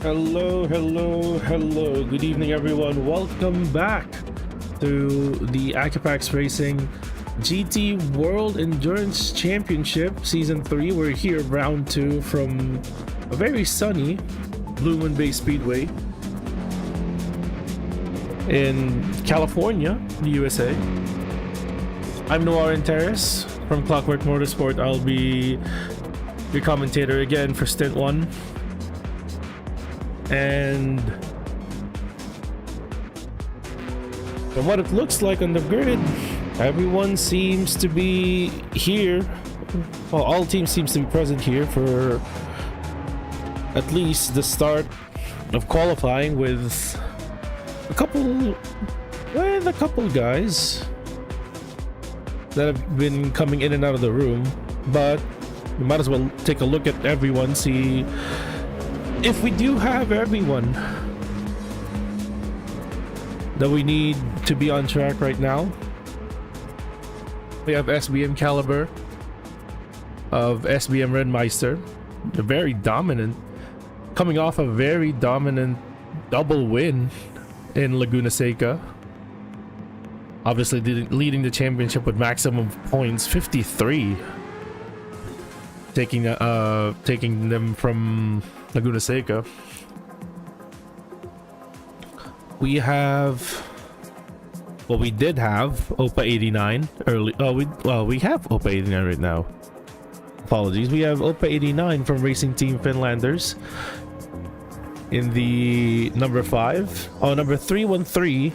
Hello, hello, hello. Good evening, everyone. Welcome back to the AequepaX Racing GT World Endurance Championship Season 3. We're here, round 2, from a very sunny Blue Moon Bay Speedway in California, the USA. I'm Noir and Terrace from Clockwork Motorsport. I'll be your commentator again for Stint 1. And from what it looks like on the grid, everyone seems to be here. Well, all teams seems to be present here for at least the start of qualifying, with a couple guys that have been coming in and out of the room. But we might as well take a look at everyone, see if we do have everyone that we need to be on track right now. We have SBM Caliber of SBM Redmeister, a very dominant, coming off a very dominant double win in Laguna Seca. Obviously leading the championship with maximum points, 53. Taking them from Laguna Seca. We have, well, we did have Opa 89 early. We have Opa 89 right now. Apologies. We have Opa 89 from Racing Team Finlanders in the number 313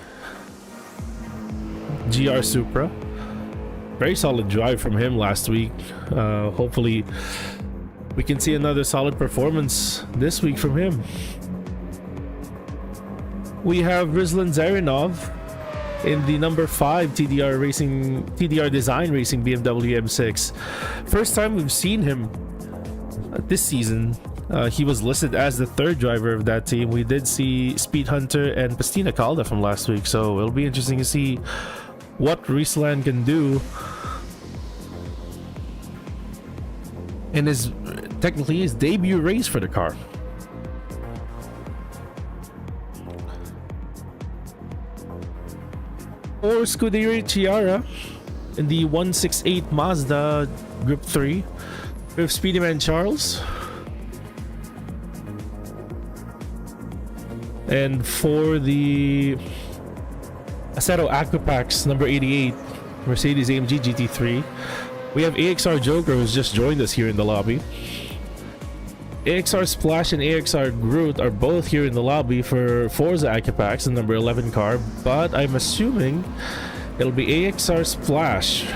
GR Supra. Very solid drive from him last week. Hopefully we can see another solid performance this week from him. We have Rizlan Zarinov in the number 5 TDR Design Racing BMW M6. First time we've seen him this season. He was listed as the third driver of that team. We did see Speed Hunter and Pastina Calda from last week, so it'll be interesting to see what Rizlan can do in his technically his debut race for the car. Or Scuderia Chiara in the 168 Mazda Group 3 with Speedyman Charles. And for the Acero AequepaX number 88 Mercedes AMG GT3, we have AXR Joker, who's just joined us here in the lobby. AXR Splash and AXR Groot are both here in the lobby for Forza AequepaX, the number 11 car, but I'm assuming it'll be AXR Splash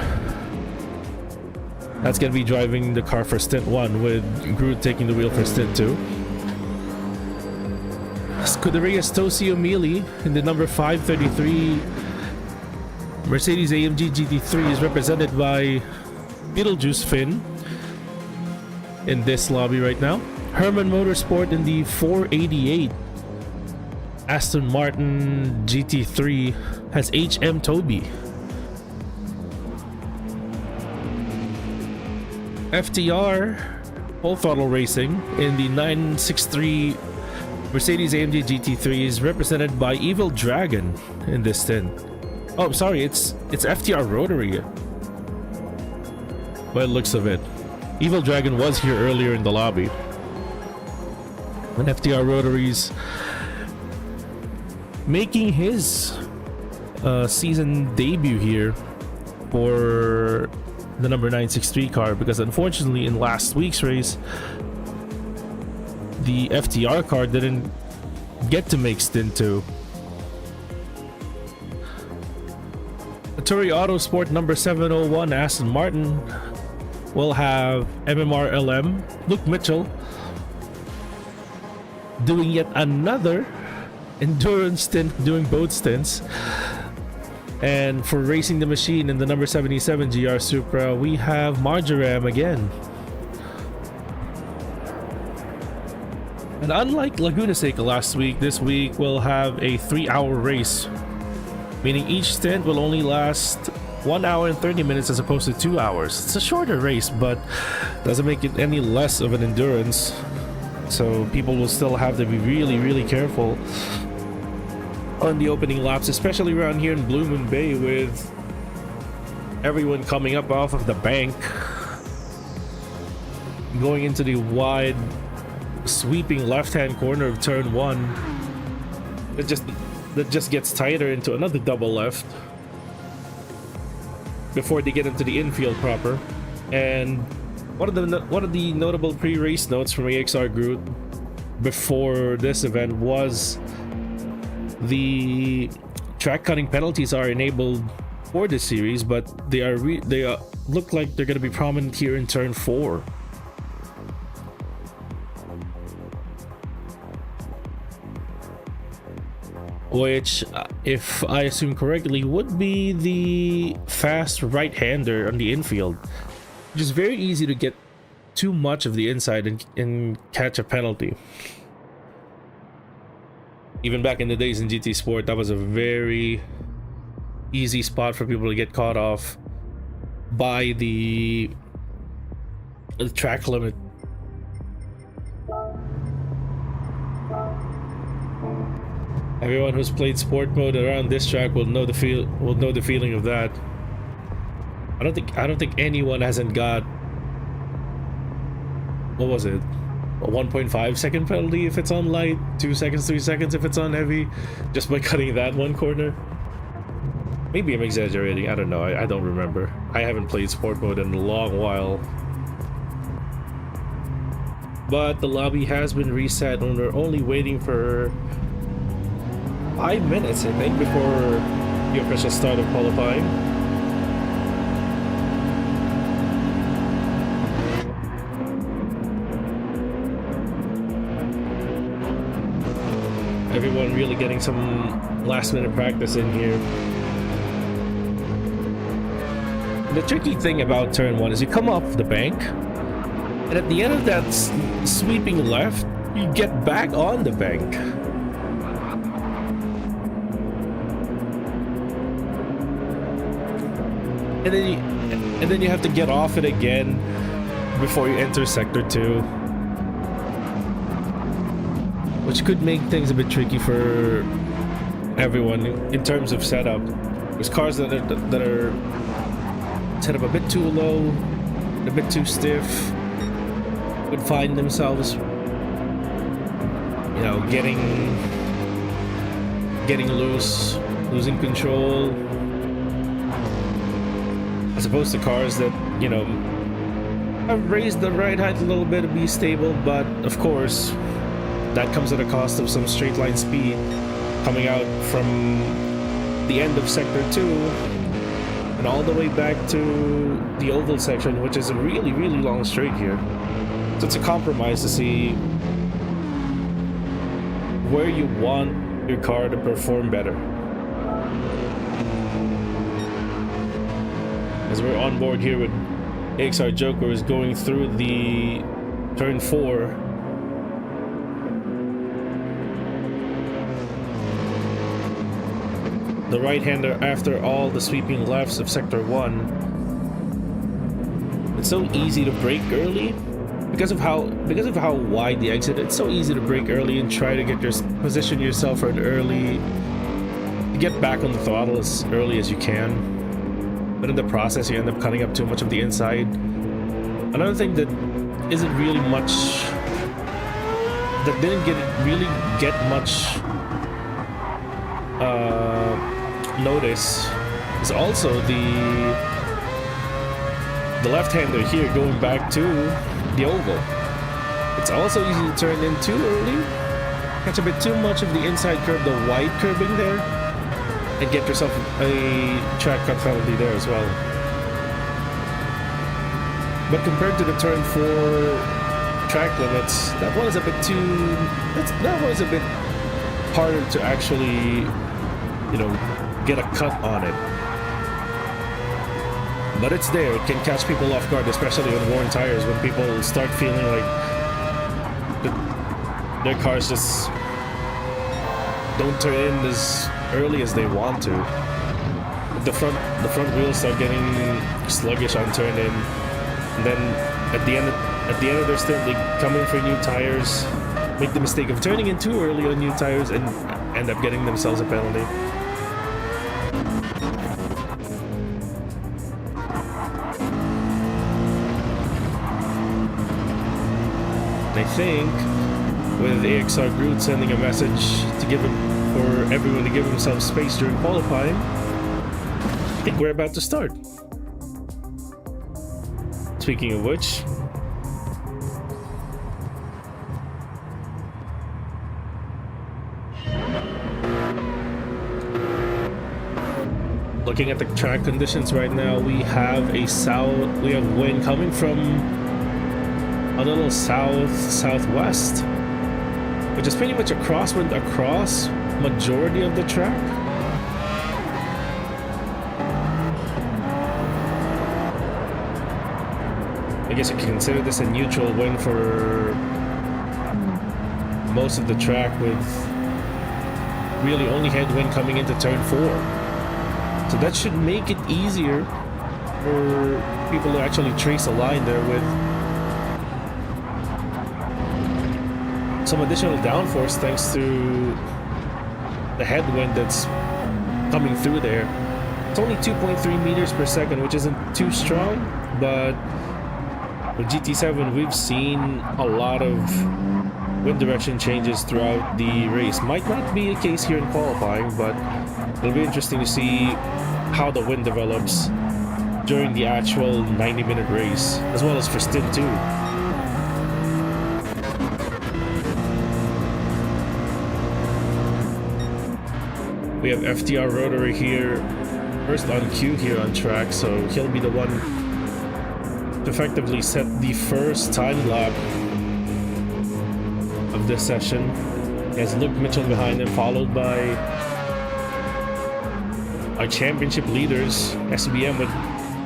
that's going to be driving the car for Stint 1, with Groot taking the wheel for Stint 2. Scuderia Stosio Mili in the number 533 Mercedes AMG GT3 is represented by Beetlejuice Finn in this lobby right now. Herman Motorsport in the 488 Aston Martin GT3 has HM Toby. FTR Full Throttle Racing in the 963 Mercedes AMG GT3 is represented by Evil Dragon in this stint. Oh, sorry, it's FTR Rotary by the looks of it. Evil Dragon was here earlier in the lobby. And FTR Rotary's making his season debut here for the number 963 car, because unfortunately in last week's race the FTR car didn't get to make Stint 2. Aturi Autosport number 701 Aston Martin will have MMR LM Luke Mitchell doing yet another endurance stint, doing both stints. And for Racing the Machine in the number 77 GR Supra, we have Marjoram again. And unlike Laguna Seca last week, this week we'll have a 3-hour race, meaning each stint will only last 1 hour and 30 minutes as opposed to 2 hours. It's a shorter race, but doesn't make it any less of an endurance. so people will still have to be really careful on the opening laps, especially around here in Blue Moon Bay with everyone coming up off of the bank, going into the wide sweeping left-hand corner of turn 1. That just gets tighter into another double left before they get into the infield proper. And one of the notable pre-race notes from AXR Group before this event was the track cutting penalties are enabled for this series, but they look like they're going to be prominent here in turn 4. Which, if I assume correctly, would be the fast right-hander on the infield, which is very easy to get too much of the inside and catch a penalty. Even back in the days in GT Sport, that was a very easy spot for people to get caught off by the track limit. Everyone who's played sport mode around this track will know the feeling of that. I don't think anyone hasn't got, what was it, a 1.5 second penalty if it's on light, 2 seconds, 3 seconds if it's on heavy, just by cutting that one corner. Maybe I'm exaggerating, I don't know, I don't remember. I haven't played sport mode in a long while. But the lobby has been reset and we're only waiting for 5 minutes, I think, before the official start of qualifying. Everyone really getting some last-minute practice in here. The tricky thing about turn 1 is you come off the bank, and at the end of that sweeping left, you get back on the bank. And then you have to get off it again before you enter sector 2, which could make things a bit tricky for everyone in terms of setup. There's cars that are set up a bit too low, a bit too stiff, would find themselves, you know, getting loose, losing control, as opposed to cars that, you know, have raised the ride height a little bit to be stable, but of course that comes at a cost of some straight line speed coming out from the end of sector 2 and all the way back to the oval section, which is a really long straight here. So it's a compromise to see where you want your car to perform better. As we're on board here with AXR Joker is going through the turn 4. The right-hander after all the sweeping lefts of sector 1. It's so easy to brake early because of how wide the exit. It's so easy to brake early and try to position yourself for an early, to get back on the throttle as early as you can. But in the process, you end up cutting up too much of the inside. Another thing that isn't really much, that didn't really get much notice, is also the left-hander here going back to the oval. It's also easy to turn in too early, catch a bit too much of the inside curve, the wide curbing there, and get yourself a track cut penalty there as well. But compared to the turn 4 track limits, that one is a bit harder to actually, you know, get a cut on it. But it's there. It can catch people off guard, especially on worn tires, when people start feeling like their cars just don't turn in as early as they want to. The front wheels start getting sluggish on turn in. And then at the end of their stint, they come in for new tires, make the mistake of turning in too early on new tires, and end up getting themselves a penalty. I think with AXR Groot sending a message to give him, for everyone to give themselves space during qualifying, I think we're about to start. Speaking of which, looking at the track conditions right now, we have wind coming from a little southwest, which is pretty much a crosswind across majority of the track. I guess you can consider this a neutral wind for most of the track, with really only headwind coming into turn 4. So that should make it easier for people to actually trace a line there with some additional downforce thanks to the headwind that's coming through there. It's only 2.3 meters per second, which isn't too strong, but with GT7 we've seen a lot of wind direction changes throughout the race. Might not be the case here in qualifying, but it'll be interesting to see how the wind develops during the actual 90-minute race, as well as for Stint 2. We have FTR Rotary here, first on cue here on track, so he'll be the one to effectively set the first time lap of this session. He has Luke Mitchell behind him, followed by our championship leaders, SBM with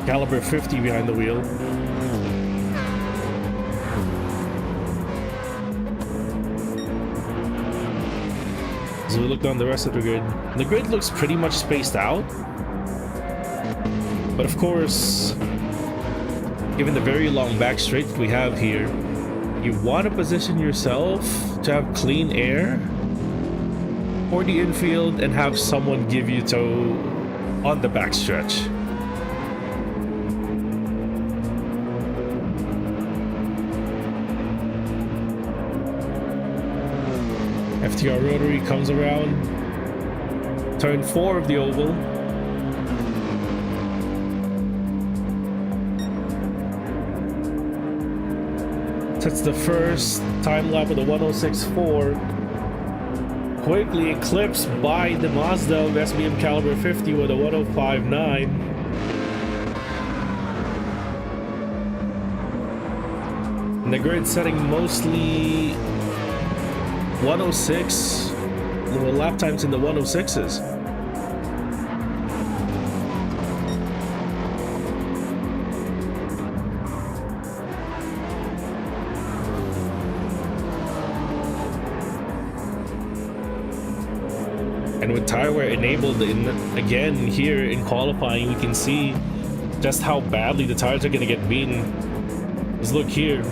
caliber 50 behind the wheel. As we look down the rest of the grid looks pretty much spaced out. But of course, given the very long back straight that we have here, you want to position yourself to have clean air for the infield and have someone give you tow on the backstretch. FTR Rotary comes around turn 4 of the oval. Sets the first time lap of the 106.4, quickly eclipsed by the Mazda of SBM caliber 50 with a 105.9. And the grid setting mostly 106, with lap times in the 106s. And with tire wear enabled again here in qualifying, we can see just how badly the tires are going to get beaten. Let's look here.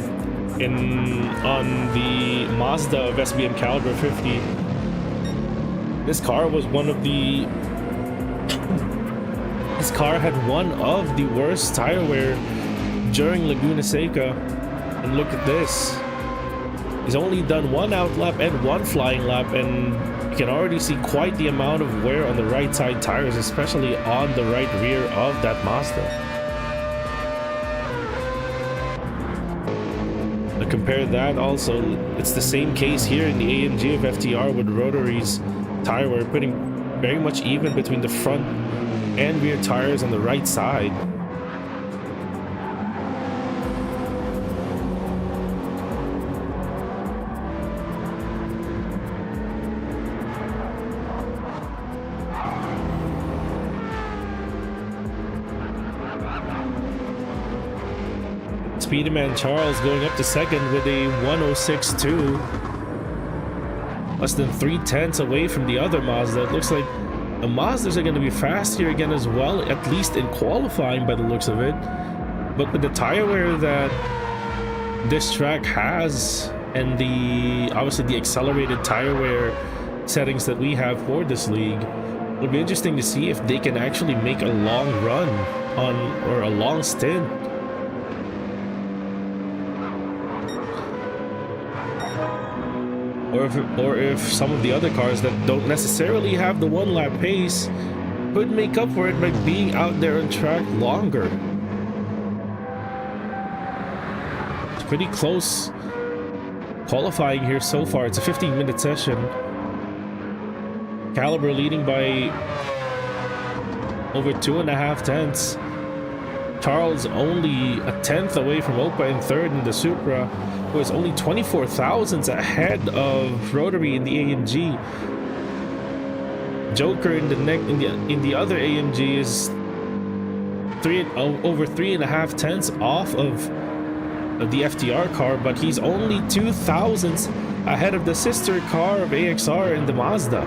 On the Mazda of SBM caliber 50, this car was this car had one of the worst tire wear during Laguna Seca, and look at this. He's only done one out lap and one flying lap, and you can already see quite the amount of wear on the right side tires, especially on the right rear of that Mazda. Compare that also, it's the same case here in the AMG of FTR with Rotary's tire wear, putting very much even between the front and rear tires on the right side. Speederman Charles going up to second with a 106.2, less than 3/10 away from the other Mazda. It looks like the Mazdas are going to be fast here again as well, at least in qualifying by the looks of it. But with the tire wear that this track has, and obviously the accelerated tire wear settings that we have for this league, it'll be interesting to see if they can actually make a long run or a long stint. Or if some of the other cars that don't necessarily have the one lap pace could make up for it by being out there on track longer. It's pretty close qualifying here so far. It's a 15-minute session. Caliber leading by over 2.5 tenths. Charles only a tenth away from Opa in third in the Supra, who is only 24 thousandths ahead of Rotary in the AMG. Joker in the other AMG is over 3.5 tenths off of the FTR car, but he's only 2 thousandths ahead of the sister car of AXR in the Mazda.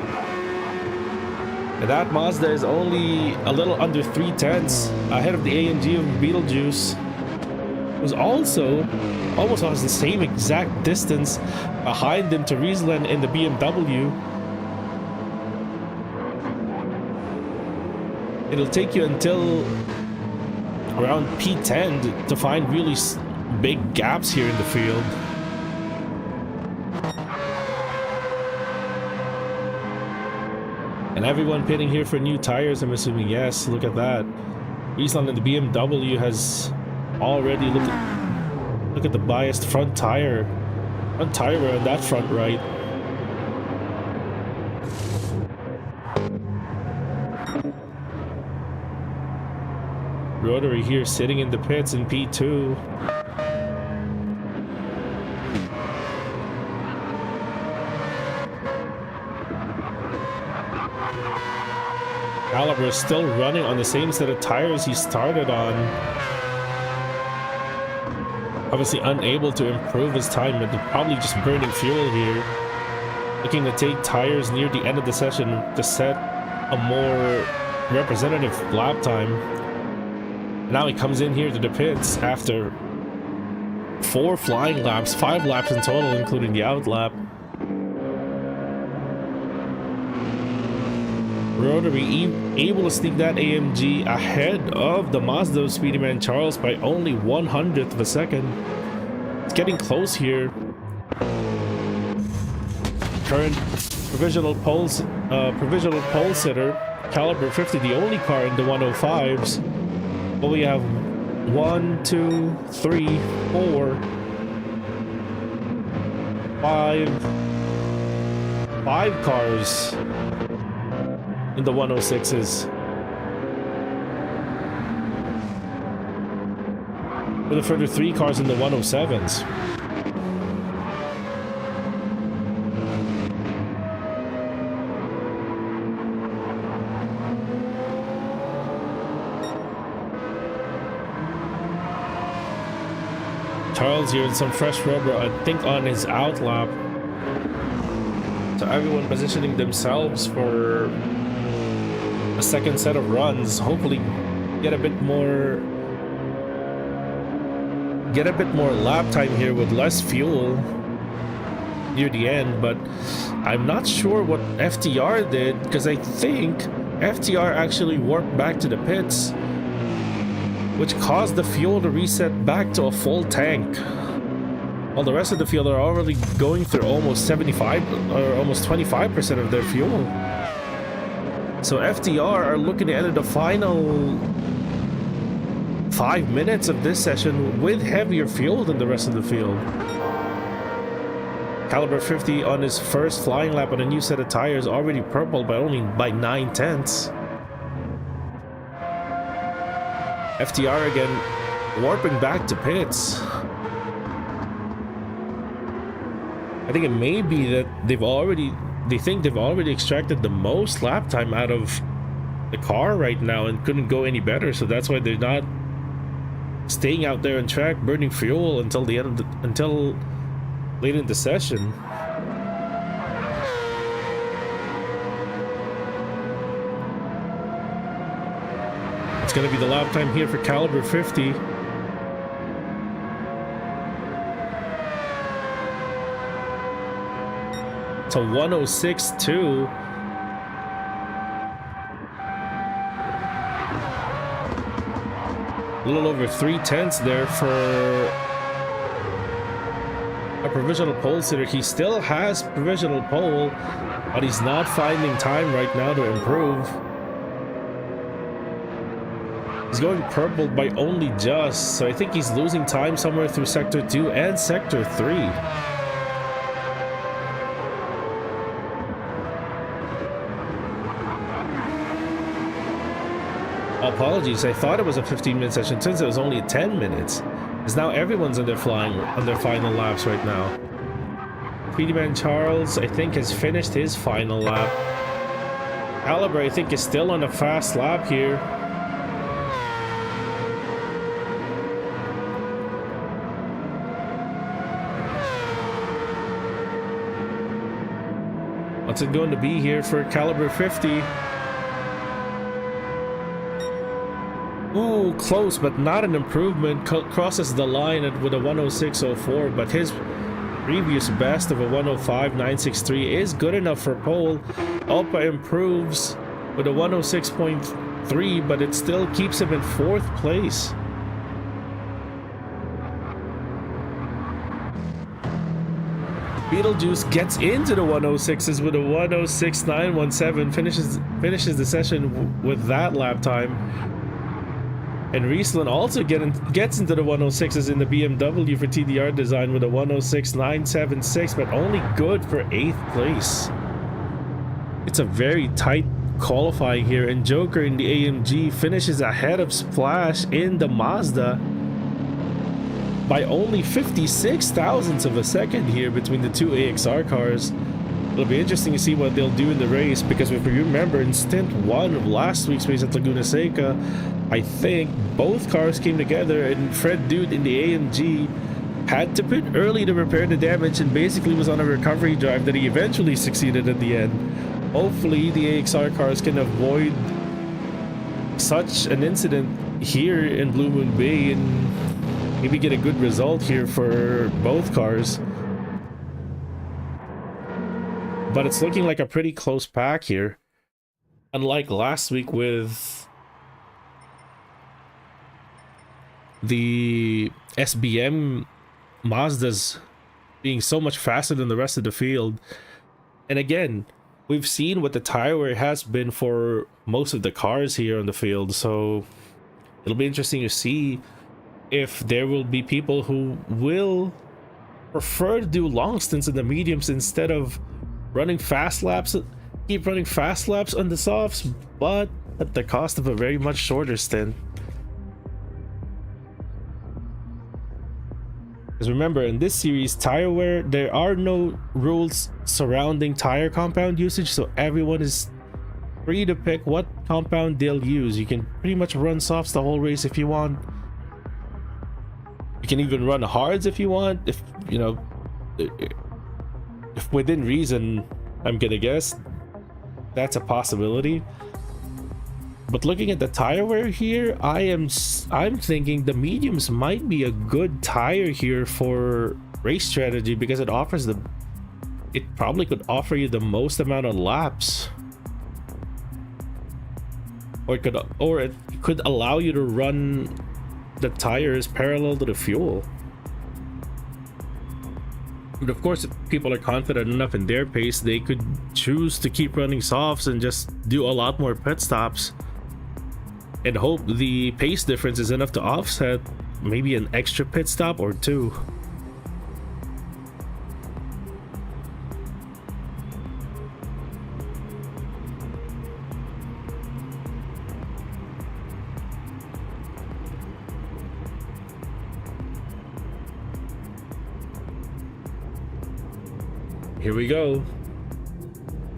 And that Mazda is only a little under 3 tenths ahead of the AMG of Beetlejuice, who's also almost has the same exact distance behind them to Riesland in the BMW. It'll take you until around P10 to find really big gaps here in the field. And everyone pitting here for new tires, I'm assuming. Yes, look at that. Riesland in the BMW has already, look at the biased front tire on that front right. Rotary here sitting in the pits in P2. Caliber is still running on the same set of tires he started on. Obviously unable to improve his time, but probably just burning fuel here. Looking to take tires near the end of the session to set a more representative lap time. Now he comes in here to the pits after 4 flying laps, 5 laps in total, including the out lap. Rotary able to sneak that AMG ahead of the Mazda of Speedyman Charles by only 1/100th of a second. It's getting close here. Current provisional pole sitter, Caliber 50, the only car in the 105s. But we have 1, 2, 3, 4, 5 cars in the 106s. With a further 3 cars in the 107s. Charles here in some fresh rubber, I think, on his out lap. So everyone positioning themselves for a second set of runs, hopefully get a bit more lap time here with less fuel near the end. But I'm not sure what FTR did, because I think FTR actually warped back to the pits, which caused the fuel to reset back to a full tank, while the rest of the field are already going through almost 75 or almost 25% of their fuel. So FTR are looking to enter the final 5 minutes of this session with heavier fuel than the rest of the field. Caliber 50 on his first flying lap on a new set of tires, already purple by 9 tenths. FTR again warping back to pits. I think it may be that they think they've already extracted the most lap time out of the car right now and couldn't go any better, so that's why they're not staying out there on track burning fuel until the end of until late in the session. It's gonna be the lap time here for Caliber 50. to 106.2. A little over 3/10 there for a provisional pole sitter. He still has provisional pole, but he's not finding time right now to improve. He's going purple by only just, so I think he's losing time somewhere through Sector 2 and Sector 3. Apologies, I thought it was a 15-minute session. Turns out it was only 10 minutes. Because now everyone's on their final laps right now. PD-Man Charles, I think, has finished his final lap. Caliber, I think, is still on a fast lap here. What's it going to be here for Caliber 50? Ooh, close, but not an improvement. Crosses the line with a 106.04, but his previous best of a 105.963 is good enough for pole. Alpa improves with a 106.3, but it still keeps him in 4th place. Beetlejuice gets into the 106s with a 106.917, finishes the session with that lap time. And Riesland also gets into the 106s in the BMW for TDR design with a 106.976, but only good for 8th place. It's a very tight qualifying here, and Joker in the AMG finishes ahead of Splash in the Mazda by only 56 thousandths of a second here between the two AXR cars. It'll be interesting to see what they'll do in the race, because if you remember in Stint 1 of last week's race at Laguna Seca, I think both cars came together and Fred Dude in the AMG had to pit early to repair the damage and basically was on a recovery drive that he eventually succeeded at the end. Hopefully the AXR cars can avoid such an incident here in Blue Moon Bay and maybe get a good result here for both cars. But it's looking like a pretty close pack here. Unlike last week with the SBM Mazdas being so much faster than the rest of the field. And again, we've seen what the tire wear has been for most of the cars here on the field. So it'll be interesting to see if there will be people who will prefer to do long stints in the mediums instead of running fast laps, keep running fast laps on the softs, but at the cost of a very much shorter stint. Because remember, in this series, tire wear, there are no rules surrounding tire compound usage, so everyone is free to pick what compound they'll use. You can pretty much run softs the whole race if you want. You can even run hards if you want, if you know, if within reason. I'm gonna guess that's a possibility. But looking at the tire wear here, I'm thinking the mediums might be a good tire here for race strategy, because it offers it probably could offer you the most amount of laps, or it could allow you to run the tires parallel to the fuel. But of course, if people are confident enough in their pace, they could choose to keep running softs and just do a lot more pit stops and hope the pace difference is enough to offset maybe an extra pit stop or two. Here we go.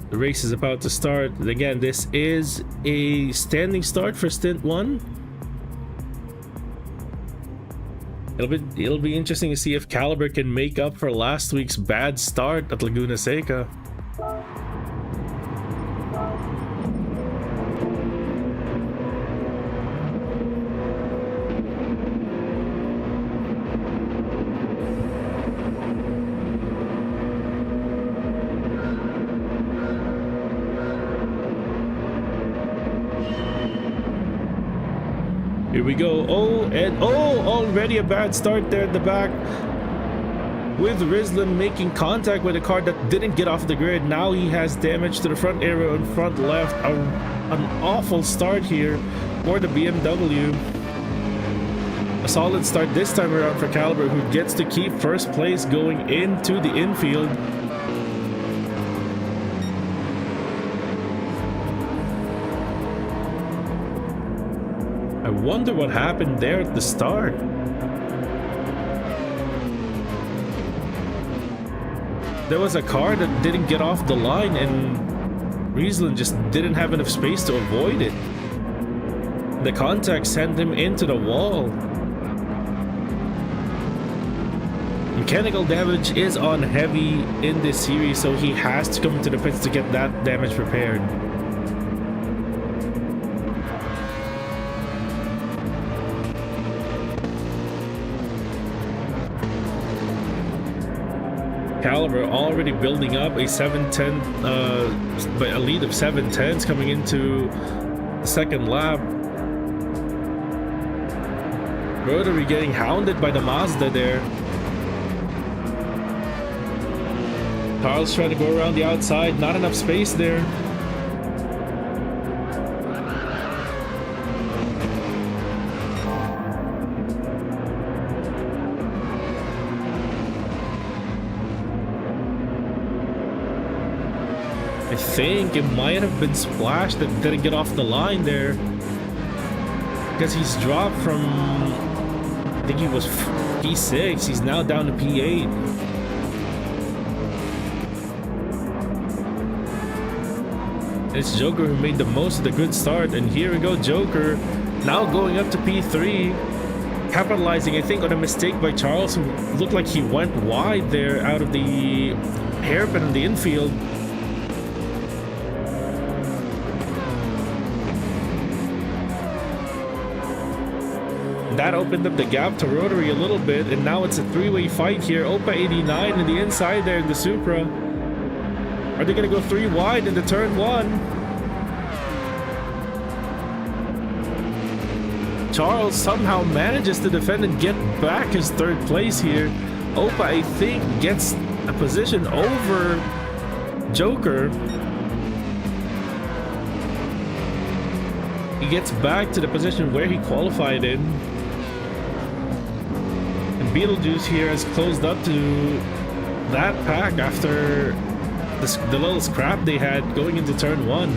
The race is about to start. Again, this is a standing start for Stint 1. It'll be interesting to see if Caliber can make up for last week's bad start at Laguna Seca. Here we go. Oh, and oh, already a bad start there at the back, with Rizlan making contact with a car that didn't get off the grid. Now he has damage to the front aero and front left. An awful start here for the BMW. A solid start this time around for Caliber, who gets to keep first place going into the infield. I wonder what happened there at the start. There was a car that didn't get off the line and Rizlan just didn't have enough space to avoid it. The contact sent him into the wall. Mechanical damage is on heavy in this series, so he has to come into the pits to get that damage repaired. Caliber already building up a 710, but a lead of 710s coming into the second lap. Rotary getting hounded by the Mazda there. Charles trying to go around the outside, not enough space there. I think it might have been Splash that didn't get off the line there, because he's dropped from, I think he was P6, he's now down to P8. It's Joker who made the most of the good start, and here we go, Joker now going up to P3, capitalizing I think on a mistake by Charles, who looked like he went wide there out of the hairpin in the infield. That opened up the gap to Rotary a little bit, and now it's a three-way fight here. Opa 89 in the inside there in the Supra. Are they going to go three wide into turn one? Charles somehow manages to defend and get back his third place here. Opa, I think, gets a position over Joker. He gets back to the position where he qualified in. And Beetlejuice here has closed up to that pack after the little scrap they had going into turn one.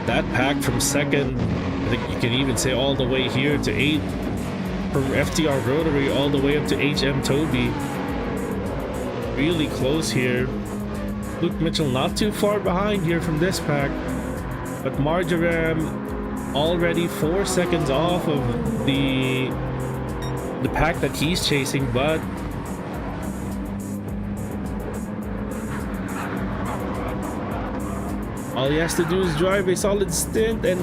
That pack from second, I think you can even say all the way here to 8 from FTR Rotary, all the way up to HM Toby. Really close here. Luke Mitchell not too far behind here from this pack, but Marjoram already 4 seconds off of the pack that he's chasing, but all he has to do is drive a solid stint, and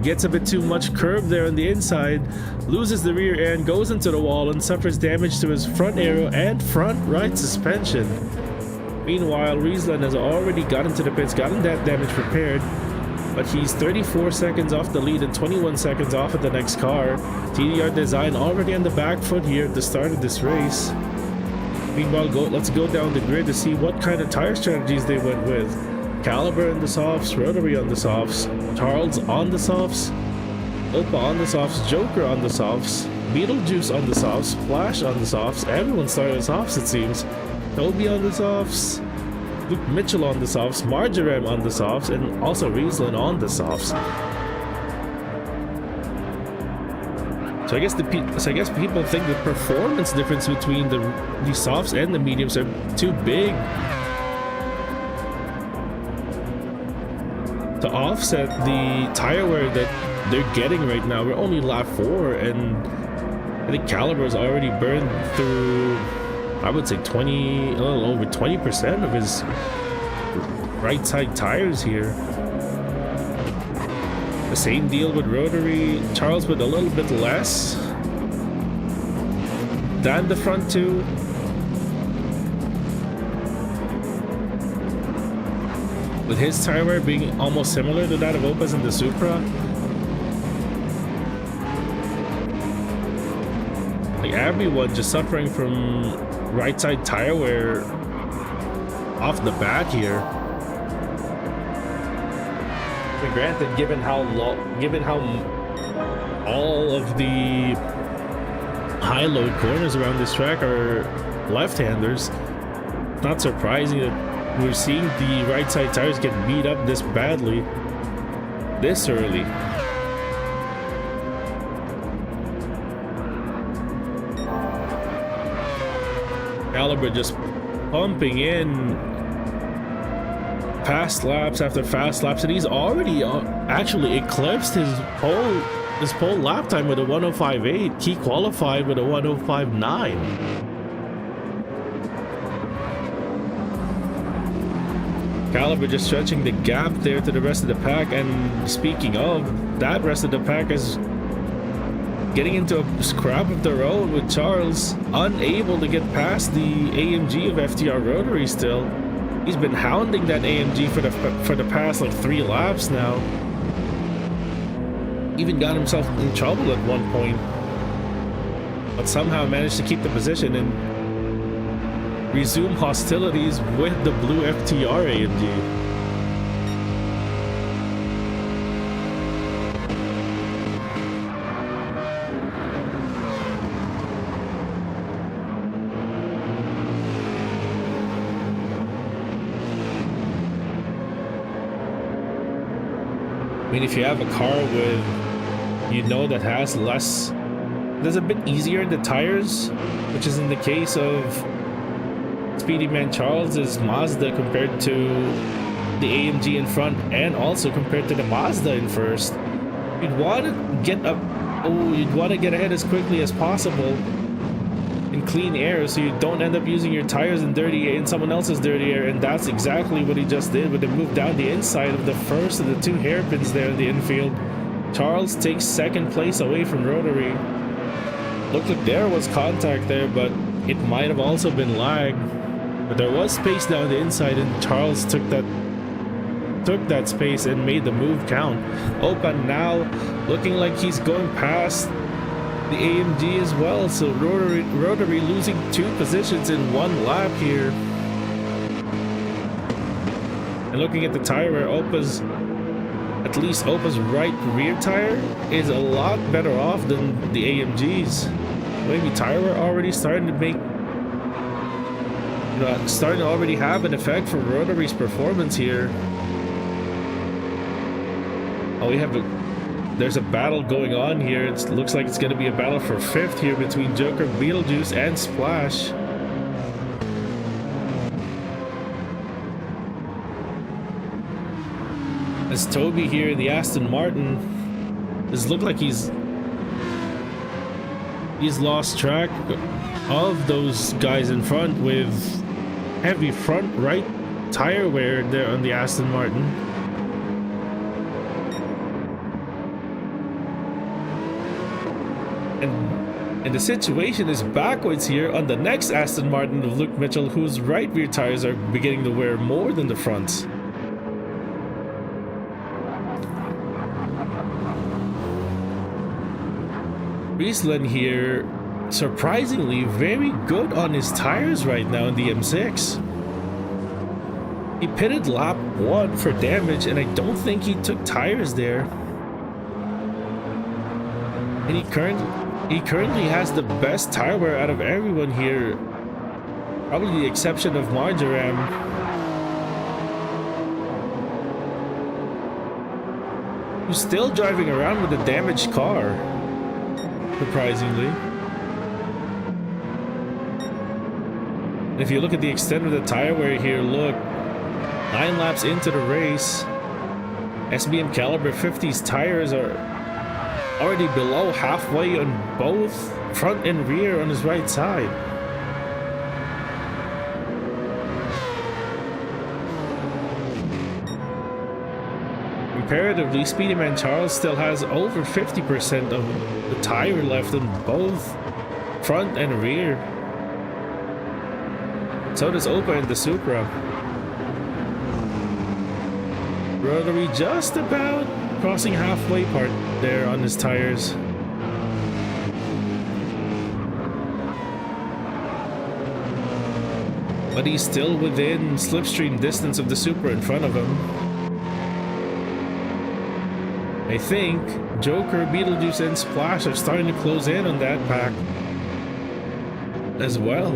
gets a bit too much curve there on the inside, loses the rear end, goes into the wall, and suffers damage to his front aero and front right suspension. Meanwhile, Rizlan has already gotten to the pits, gotten that damage repaired, but he's 34 seconds off the lead and 21 seconds off of the next car. TDR Design already on the back foot here at the start of this race. Meanwhile, let's go down the grid to see what kind of tire strategies they went with. Caliber on the softs, Rotary on the softs, Charles on the softs, Opa on the softs, Joker on the softs, Beetlejuice on the softs, Flash on the softs. Everyone started on softs, it seems. Toby on the softs, Luke Mitchell on the softs, Marjoram on the softs, and also Rizlan on the softs. So I guess people think the performance difference between the softs and the mediums are too big to offset the tire wear that they're getting right now. We're only lap 4, and I think Caliber's already burned through, I would say, a little over 20% of right side tires here. The same deal with rotary. Charles with a little bit less than the front two. With his tire wear being almost similar to that of Opus and the Supra. Like everyone just suffering from right side tire wear off the bat here. But granted, given how all of the high load corners around this track are left-handers, it's not surprising that we're seeing the right side tires get beat up this badly this early. Caliber just pumping in fast laps after fast laps, and he's already actually eclipsed his pole lap time with a 105.8. He qualified with a 105.9. Caliber just stretching the gap there to the rest of the pack, and speaking of, that rest of the pack is getting into a scrap of their own with Charles unable to get past the AMG of FTR Rotary still. He's been hounding that AMG for the past like 3 laps now. Even got himself in trouble at one point, but somehow managed to keep the position and resume hostilities with the blue FTR AMG. I mean, if you have a car with, that has less, that's a bit easier in the tires, which is in the case of Speedy Man Charles's Mazda compared to the AMG in front, and also compared to the Mazda in first. You'd want to get ahead as quickly as possible in clean air, so you don't end up using your tires in someone else's dirty air, and that's exactly what he just did with the move down the inside of the first of the 2 hairpins there in the infield. Charles takes second place away from rotary. Looked like there was contact there, but it might have also been lag. But there was space down the inside, and Charles took that space and made the move count. Opa now looking like he's going past the AMG as well, so rotary losing 2 positions in 1 lap here. And looking at the tire wear, at least Opa's right rear tire is a lot better off than the AMG's. Maybe tire wear already starting to make, starting to already have an effect for rotary's performance here. Oh, there's a battle going on here. It looks like it's going to be a battle for 5th here between Joker, Beetlejuice, and Splash. As Toby here in the Aston Martin, does look like he's lost track of those guys in front with heavy front right tire wear there on the Aston Martin. And the situation is backwards here on the next Aston Martin of Luke Mitchell, whose right rear tires are beginning to wear more than the fronts. Riesland here, surprisingly very good on his tires right now in the M6. He pitted lap 1 for damage, and I don't think he took tires there. And he currently has the best tire wear out of everyone here, probably the exception of Marjoram. Who's still driving around with a damaged car, surprisingly. And if you look at the extent of the tire wear here, look, 9 laps into the race, SBM Caliber 50's tires are already below halfway on both front and rear on his right side. comparatively, Speedy Man Charles still has over 50% of the tire left in both front and rear. So does Opa and the Supra. Rotary just about crossing halfway part there on his tires. But he's still within slipstream distance of the Supra in front of him. I think Joker, Beetlejuice, and Splash are starting to close in on that pack as well.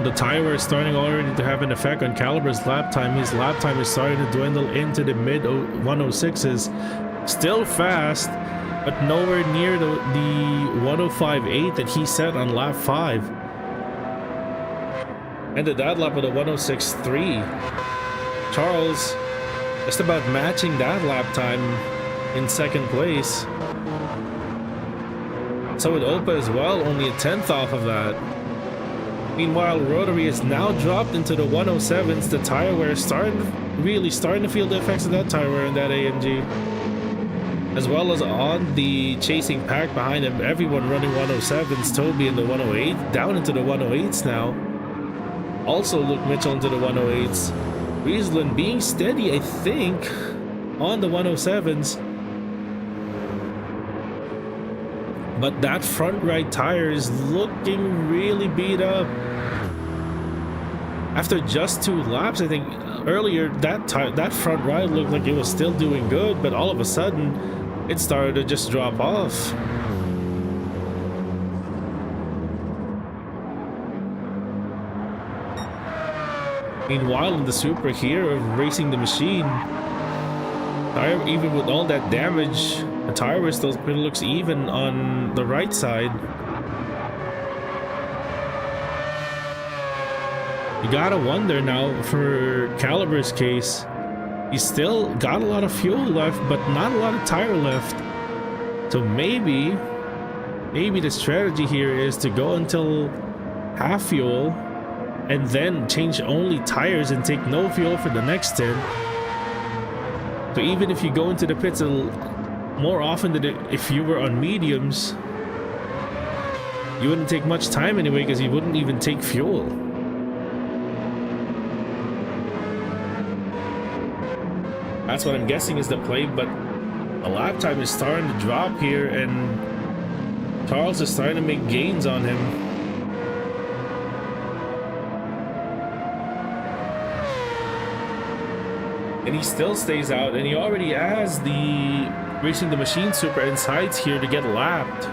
The tire wear is starting already to have an effect on Caliber's lap time. His lap time is starting to dwindle into the mid 106s. Still fast, but nowhere near the 105.8 that he set on lap 5. Ended that lap with a 106.3. Charles just about matching that lap time in second place. So with Opa as well, only a 10th off of that. Meanwhile, Rotary is now dropped into the 107s. The tire wear is really starting to feel the effects of that tire wear in that AMG. As well as on the chasing pack behind him, everyone running 107s. Toby in the 108, down into the 108s now. Also Luke Mitchell into the 108s. Riesland being steady, I think, on the 107s. But that front right tire is looking really beat up. After just 2 laps, I think earlier that front right looked like it was still doing good, but all of a sudden it started to just drop off. Meanwhile, in the Supra here of racing the machine, tire, even with all that damage, the tire still looks even on the right side. You gotta wonder now for Caliber's case. He's still got a lot of fuel left, but not a lot of tire left. So maybe the strategy here is to go until half fuel and then change only tires and take no fuel for the next stint. So even if you go into the pits more often than if you were on mediums, you wouldn't take much time anyway because you wouldn't even take fuel. That's what I'm guessing is the play, but the lap time is starting to drop here and Charles is starting to make gains on him. And he still stays out, and he already has the Racing the Machine Supra in sights here to get lapped.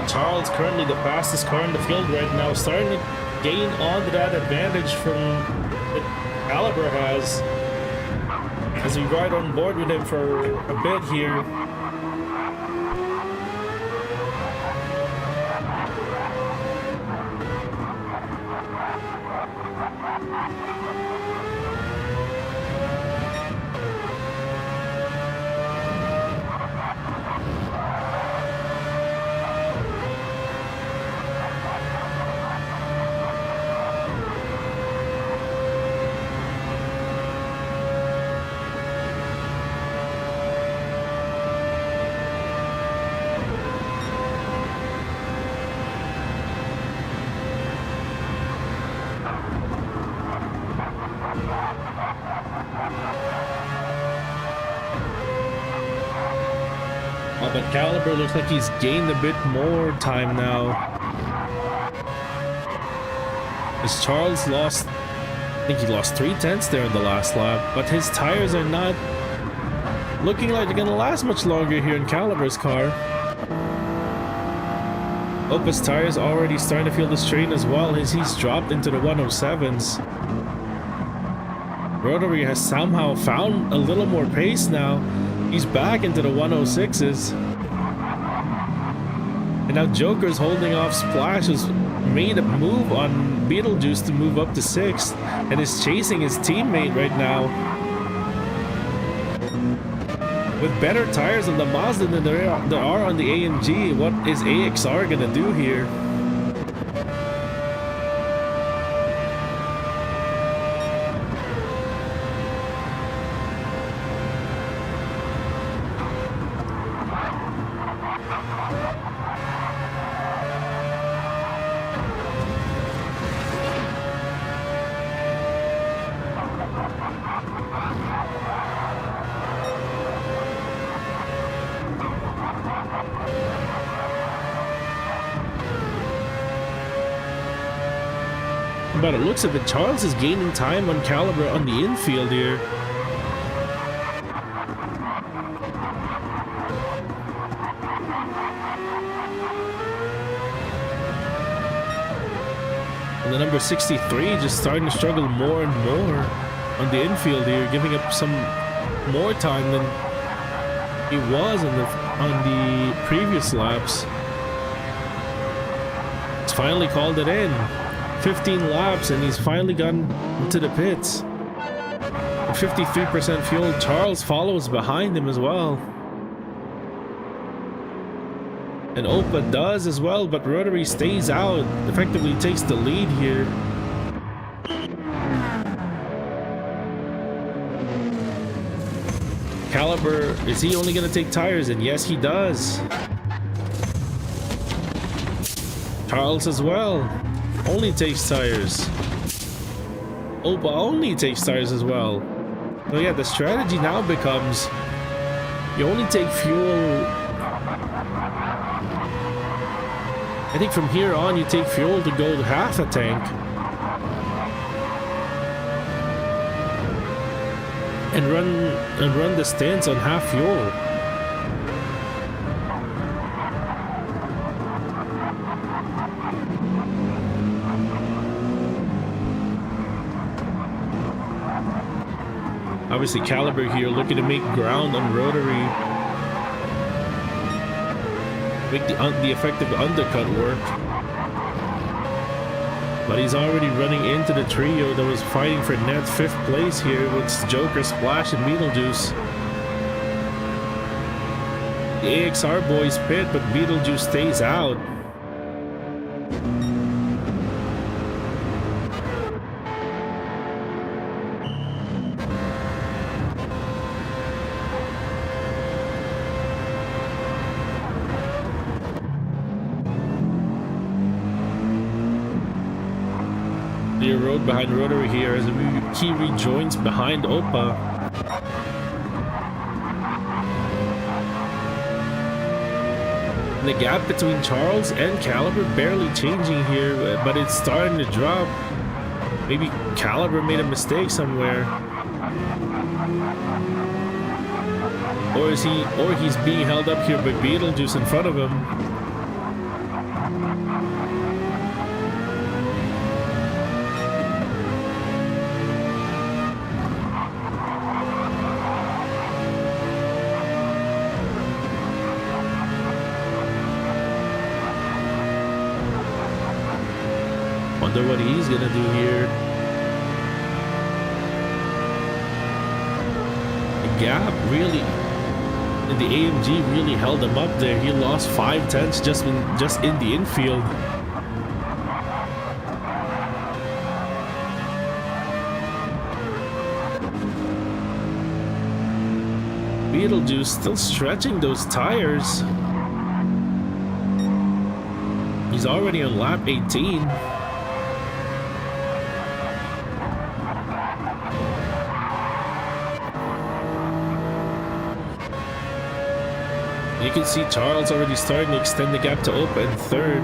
Charles, currently the fastest car in the field right now, starting to gain on that advantage from that Caliber has as we ride on board with him for a bit here. But Caliber looks like he's gained a bit more time now. As Charles lost, I think he lost 3/10 there in the last lap, but his tires are not looking like they're gonna last much longer here in Caliber's car. Opus tires already starting to feel the strain as well as he's dropped into the 107s. Rotary has somehow found a little more pace now. He's back into the 106s. And now Joker's holding off Splash, who's made a move on Beetlejuice to move up to 6th and is chasing his teammate right now. With better tires on the Mazda than there are on the AMG, what is AXR gonna do here? But it looks like that Charles is gaining time on Caliber on the infield here. And the number 63 just starting to struggle more and more on the infield here, giving up some more time than he was on the previous laps. He's finally called it in. 15 laps and he's finally gone into the pits. At 53% fuel, Charles follows behind him as well. And Opa does as well, but Rotary stays out, effectively takes the lead here. Caliber, is he only going to take tires? And yes, he does. Charles as well. Only takes tires. Opa only takes tires as well. So yeah, the strategy now becomes you only take fuel. I think from here on you take fuel to go to half a tank. And run the stints on half fuel. Obviously Caliber here looking to make ground on Rotary. Make the effective undercut work. But he's already running into the trio that was fighting for net 5th place here with Joker, Splash, and Beetlejuice. The AXR boys pit, but Beetlejuice stays out. Road behind Rotary here as he rejoins behind Opa. And the gap between Charles and Caliber barely changing here, but it's starting to drop. Maybe Caliber made a mistake somewhere. Or he's being held up here by Beetlejuice in front of him. Wonder what he's gonna do here. The gap really in the AMG really held him up there. He lost 5/10 just in the infield. Beetlejuice still stretching those tires. He's already on lap 18. You can see Charles already starting to extend the gap to Opa in 3rd.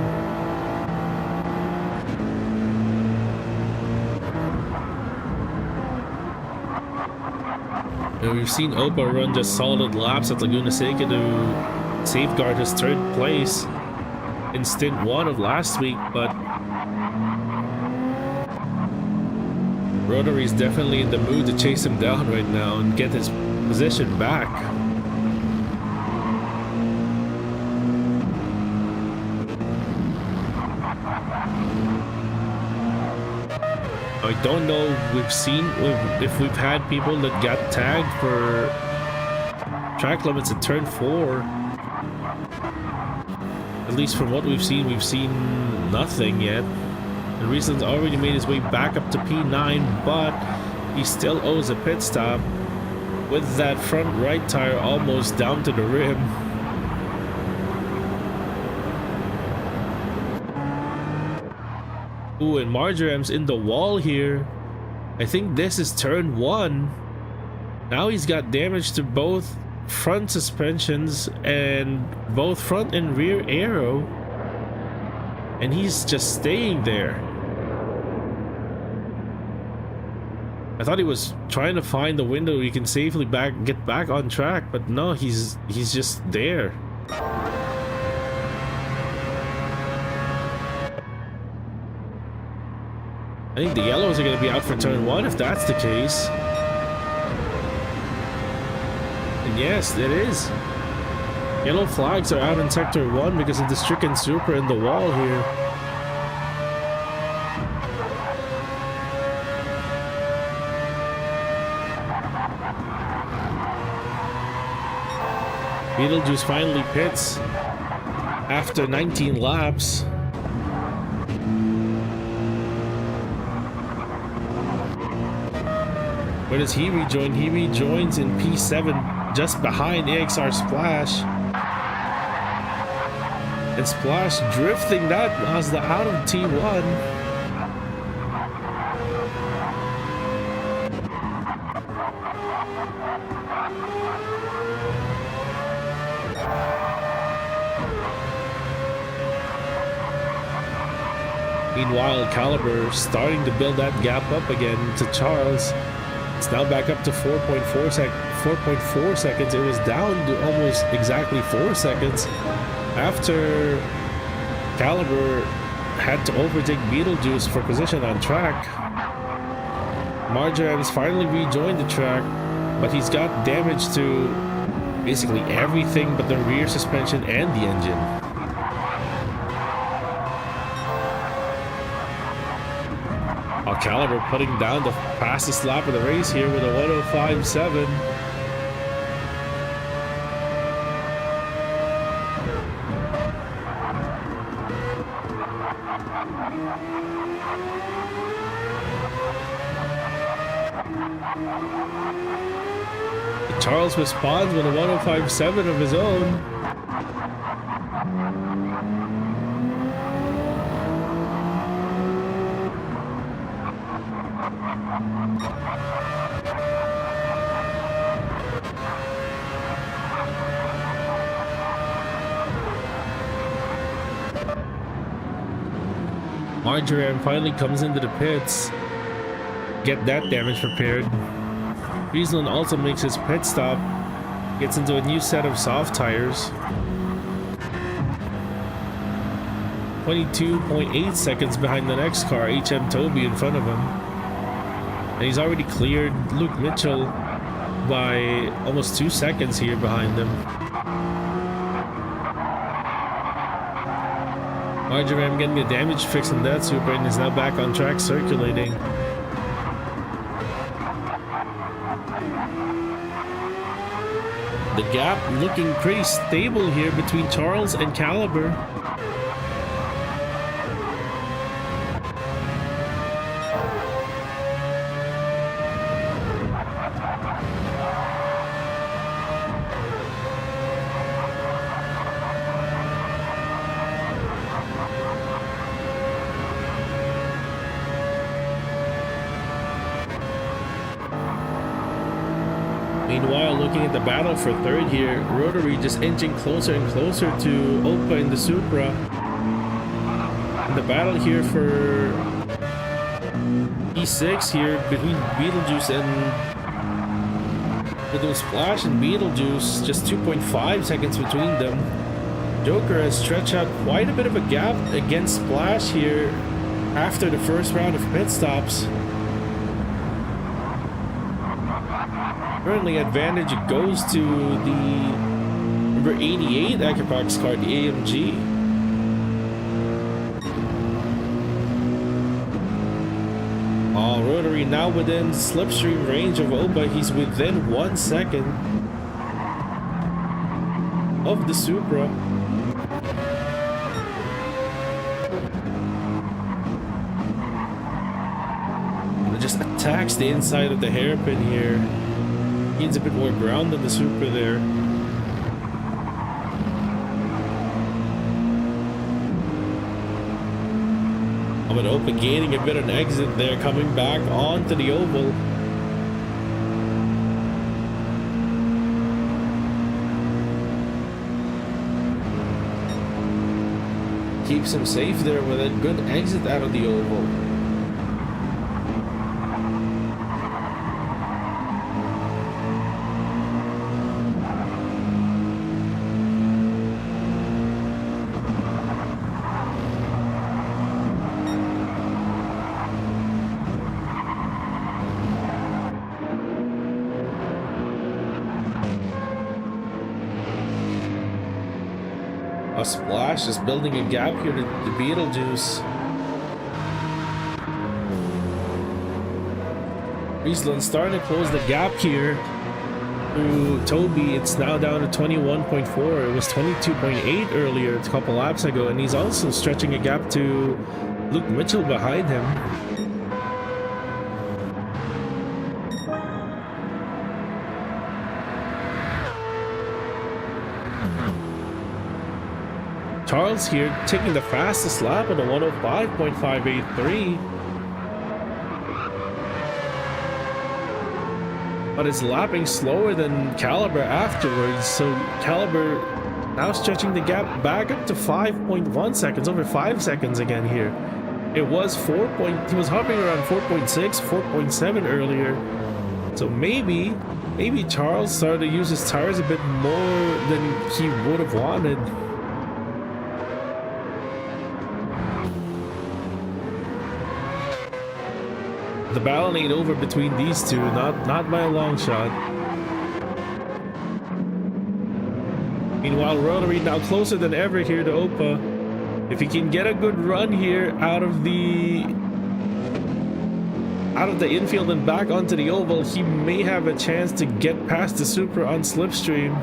And we've seen Opa run just solid laps at Laguna Seca to safeguard his 3rd place. in Stint 1 of last week, but Rotary is definitely in the mood to chase him down right now and get his position back. I don't know if we've had people that got tagged for track limits at turn 4. At least from what we've seen nothing yet. And Riesland's already made his way back up to P9, but he still owes a pit stop with that front right tire almost down to the rim. Ooh, and Marjorem's in the wall here. I think this is turn 1. Now he's got damage to both front suspensions and both front and rear aero. And he's just staying there. I thought he was trying to find the window he can safely get back on track, but no, he's just there. I think the yellows are going to be out for turn 1 if that's the case. And yes, it is. Yellow flags are out in sector 1 because of the stricken Supra in the wall here. Beetlejuice finally pits after 19 laps. Where does he rejoin? He rejoins in P7, just behind AXR Splash. And Splash drifting that Mazda out of T1. Meanwhile, Caliber starting to build that gap up again to Charles. It's now back up to 4.4 seconds. It was down to almost exactly 4 seconds after Caliber had to overtake Beetlejuice for position on track. Marjorem's finally rejoined the track, but he's got damage to basically everything but the rear suspension and the engine. Caliber putting down the fastest lap of the race here with a 1:05.7. Charles responds with a 1:05.7 of his own. Marjorem finally comes into the pits, get that damage repaired. Riesland also makes his pit stop, gets into a new set of soft tires. 22.8 seconds behind the next car, HM Toby in front of him. And he's already cleared Luke Mitchell by almost 2 seconds here behind him. Marjorem getting a damage fix on that Supra and is now back on track circulating. The gap looking pretty stable here between Charles and Caliber. Meanwhile, looking at the battle for third here, Rotary just inching closer and closer to Opa in the Supra. And the battle here for E6 here between Beetlejuice and Splash and Beetlejuice, just 2.5 seconds between them. Joker has stretched out quite a bit of a gap against Splash here after the first round of pit stops. Currently advantage goes to the number 88 AequepaX car, the AMG. Rotary now within slipstream range of Opa. He's within 1 second of the Supra. And it just attacks the inside of the hairpin here. Needs a bit more ground than the Supra there. But Opa gaining a bit of an exit there, coming back onto the oval. Keeps him safe there with a good exit out of the oval. A Splash is building a gap here to Beetlejuice. Friesland starting to close the gap here to Toby. It's now down to 21.4. It was 22.8 earlier, a couple laps ago, and he's also stretching a gap to Luke Mitchell behind him. Charles here taking the fastest lap at a 105.583. But is lapping slower than Caliber afterwards, so Caliber now stretching the gap back up to 5.1 seconds, over 5 seconds again here. It was he was hovering around 4.6, 4.7 earlier. So maybe Charles started to use his tires a bit more than he would have wanted. The battle ain't over between these two, not by a long shot. Meanwhile, Rotary now closer than ever here to Opa. If he can get a good run here out of the infield and back onto the oval, he may have a chance to get past the Supra on slipstream.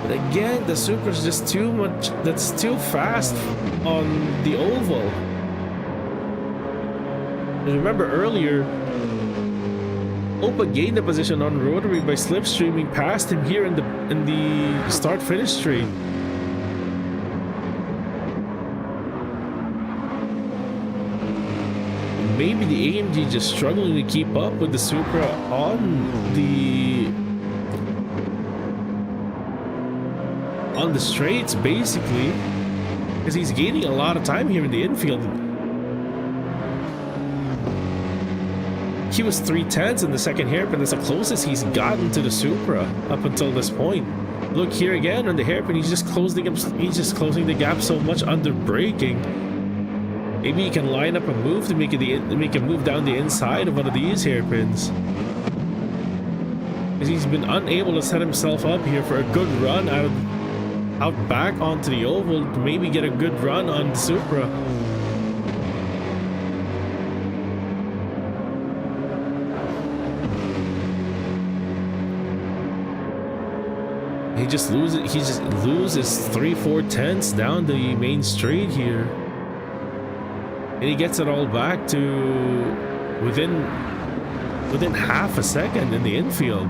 But again, the Supra's just too much. That's too fast on the oval. Remember earlier, Opa gained a position on Rotary by slipstreaming past him here in the start-finish straight. Maybe the AMG just struggling to keep up with the Supra on the straights, basically, because he's gaining a lot of time here in the infield. He was 3/10 in the second hairpin. That's the closest he's gotten to the Supra up until this point. Look here again on the hairpin. He's just closing the gap so much under braking. Maybe he can line up a move to make him move down the inside of one of these hairpins. Because he's been unable to set himself up here for a good run out back onto the oval to maybe get a good run on the Supra. He just loses 3-4 tenths down the main straight here. And he gets it all back to within half a second in the infield.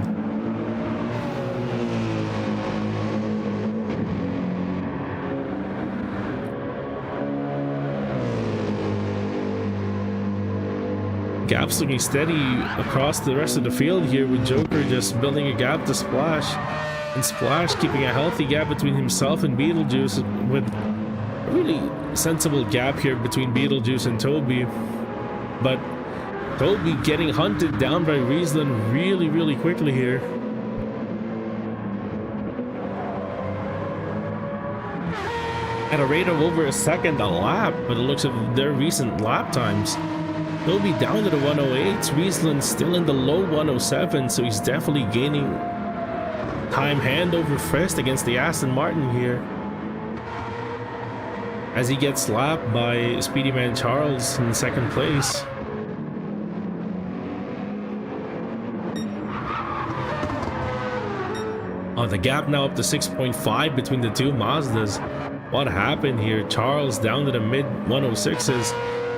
Gap's looking steady across the rest of the field here, with Joker just building a gap to Splash, and Splash keeping a healthy gap between himself and Beetlejuice, with a really sensible gap here between Beetlejuice and Toby. But Toby getting hunted down by Riesland really quickly here. at a rate of over a second a lap, by the looks of their recent lap times. They'll be down to the 108s. Riesland's still in the low 107, so he's definitely gaining time hand over fist against the Aston Martin here, as he gets lapped by Speedy Man Charles in second place. Oh, the gap now up to 6.5 between the two Mazdas. What happened here? Charles down to the mid 106s.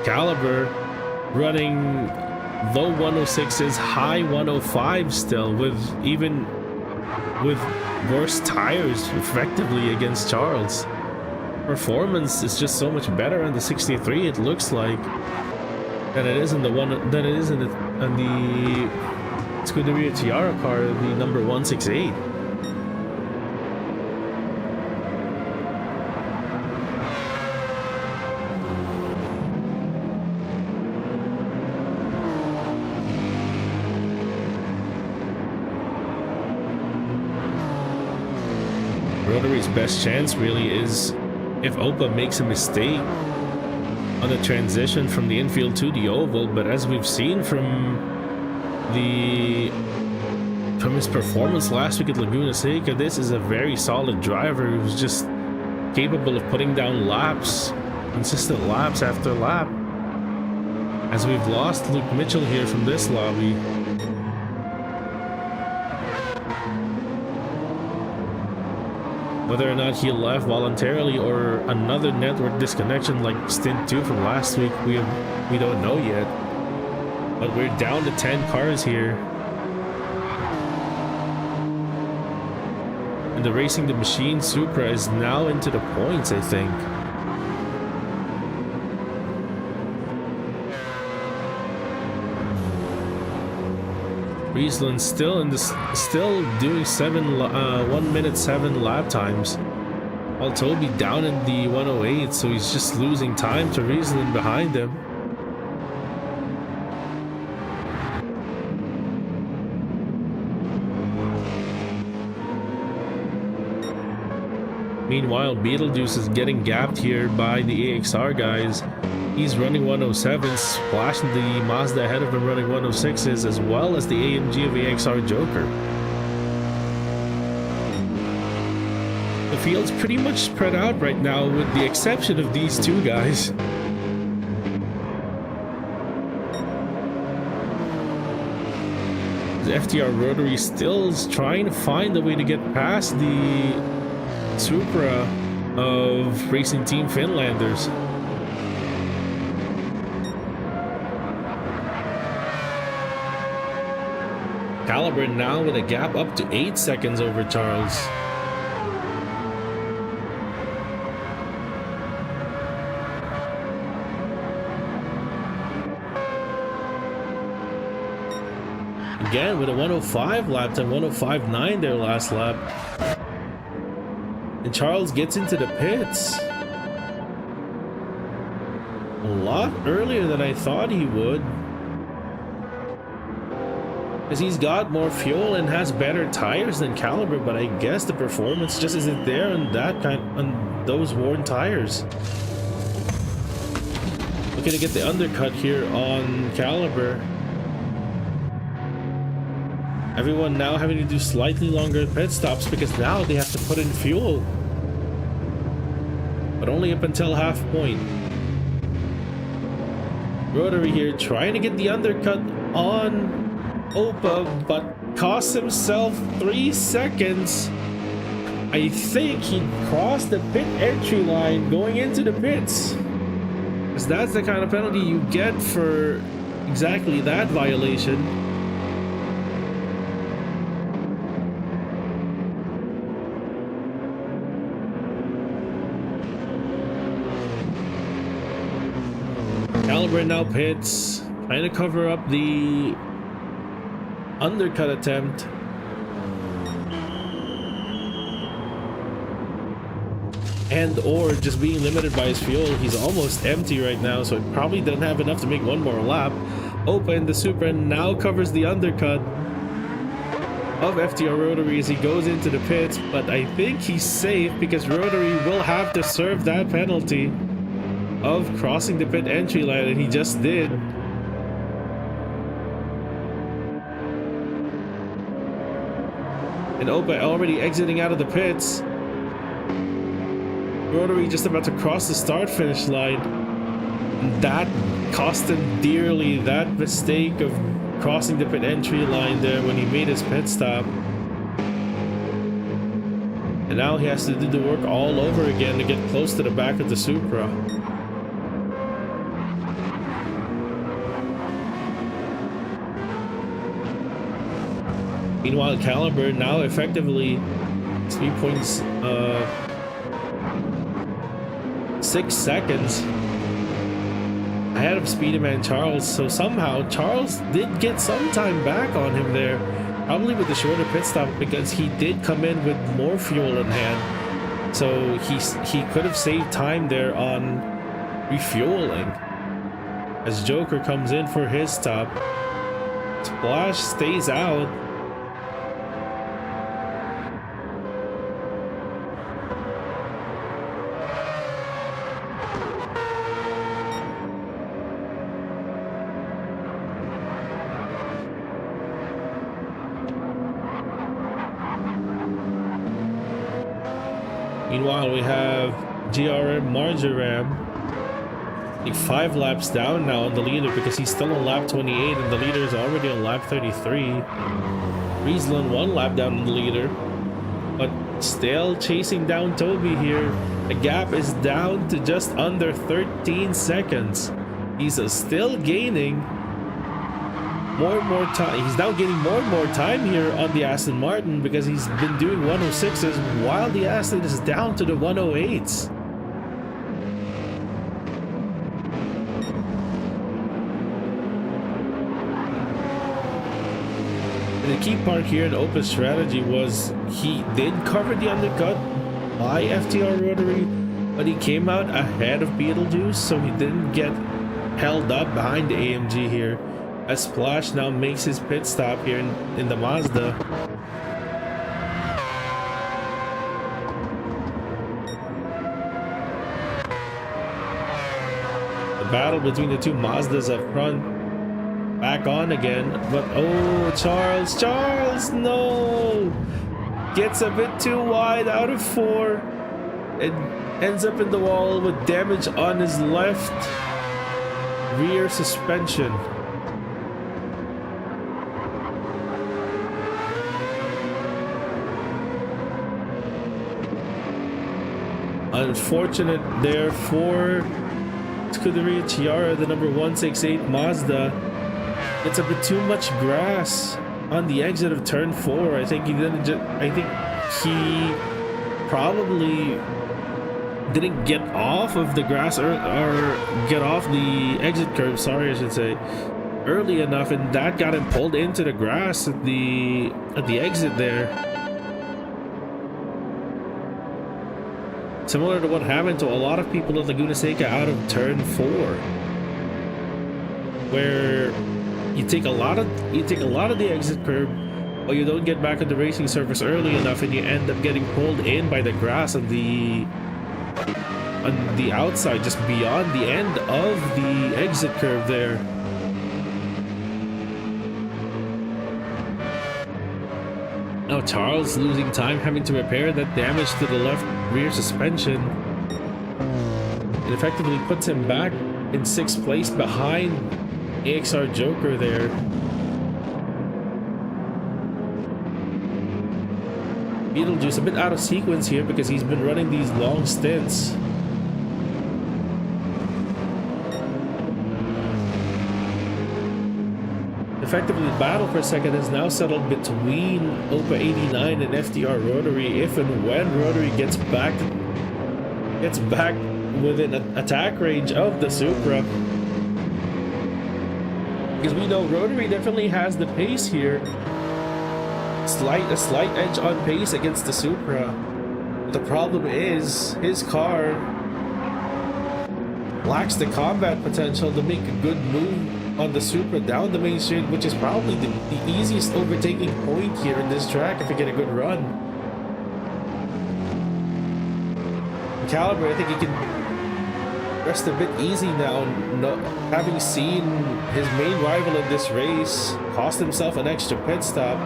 Caliber running low 106s, high 105 still, with worse tires effectively against Charles. Performance is just so much better on the 63, it looks like, than it is in the Scuderia Tiara car, the number 168. Rotary's best chance really is if Opa makes a mistake on the transition from the infield to the oval, but as we've seen from his performance last week at Laguna Seca, this is a very solid driver who's just capable of putting down laps, consistent laps after lap. As we've lost Luke Mitchell here from this lobby. Whether or not he left voluntarily or another network disconnection like Stint 2 from last week, we don't know yet. But we're down to 10 cars here. And the Racing the Machine Supra is now into the points, I think. Riesland still doing 1 minute 7 lap times, while Toby down in the 108, so he's just losing time to Riesland behind him. Meanwhile, Beetlejuice is getting gapped here by the AXR guys. He's running 107s, splashing the Mazda ahead of him running 106s, as well as the AMG of AXR Joker. The field's pretty much spread out right now, with the exception of these two guys. The FTR Rotary still is trying to find a way to get past the Supra of Racing Team Finlanders. Caliber now with a gap up to 8 seconds over Charles. Again with a 105 lap time, 105.9 their last lap. And Charles gets into the pits a lot earlier than I thought he would, because he's got more fuel and has better tires than Caliber, but I guess the performance just isn't there on those worn tires. Looking to get the undercut here on Caliber. Everyone now having to do slightly longer pit stops because now they have to put in fuel, but only up until half point. Rotary here trying to get the undercut on Opa, but cost himself 3 seconds. I think he crossed the pit entry line going into the pits, because that's the kind of penalty you get for exactly that violation. Caliber now pits, trying to cover up the undercut attempt. And or just being limited by his fuel. He's almost empty right now, so he probably doesn't have enough to make one more lap. Opa in the Supra now covers the undercut. of FTR Rotary as he goes into the pits, but I think he's safe because Rotary will have to serve that penalty of crossing the pit entry line, and he just did. And Opa already exiting out of the pits. Rotary just about to cross the start-finish line. That cost him dearly, that mistake of crossing the pit entry line there when he made his pit stop. And now he has to do the work all over again to get close to the back of the Supra. Meanwhile, Caliber now effectively 3.6 seconds ahead of Speedyman Charles. So somehow Charles did get some time back on him there, probably with the shorter pit stop because he did come in with more fuel in hand. So he could have saved time there on refueling. As Joker comes in for his stop, Splash stays out. Meanwhile, we have GRM Marjoram, I think 5 laps down now on the leader because he's still on lap 28 and the leader is already on lap 33. Riesland 1 lap down on the leader, but still chasing down Toby here. The gap is down to just under 13 seconds. He's still gaining more and more time. He's now getting more and more time here on the Aston Martin because he's been doing 106s while the Aston is down to the 108s. And the key part here in Opa's strategy was he did cover the undercut by FTR Rotary, but he came out ahead of Beetlejuice, so he didn't get held up behind the AMG here. As Splash now makes his pit stop here in the Mazda. The battle between the two Mazdas up front back on again, but oh, Charles, no! Gets a bit too wide out of 4 and ends up in the wall with damage on his left rear suspension. Unfortunate there for Scuderia Chiara, the number 168 Mazda. It's a bit too much grass on the exit of turn 4. I think he probably didn't get off of the grass or get off the exit curve, sorry I should say, early enough, and that got him pulled into the grass at the exit there. Similar to what happened to a lot of people in Laguna Seca out of turn 4, where you take a lot of the exit curb, but you don't get back on the racing surface early enough, and you end up getting pulled in by the grass on the outside, just beyond the end of the exit curve there. Now Charles losing time, having to repair that damage to the left rear suspension. It effectively puts him back in 6th place behind AXR Joker there. Beetlejuice a bit out of sequence here because he's been running these long stints. Effectively, the battle for second is now settled between Opa 89 and FTR Rotary. If and when Rotary gets back within attack range of the Supra, because we know Rotary definitely has the pace here. A slight edge on pace against the Supra. The problem is his car lacks the combat potential to make a good move on the Supra down the main straight, which is probably the easiest overtaking point here in this track if you get a good run. Caliber, I think he can rest a bit easy now, having seen his main rival in this race cost himself an extra pit stop.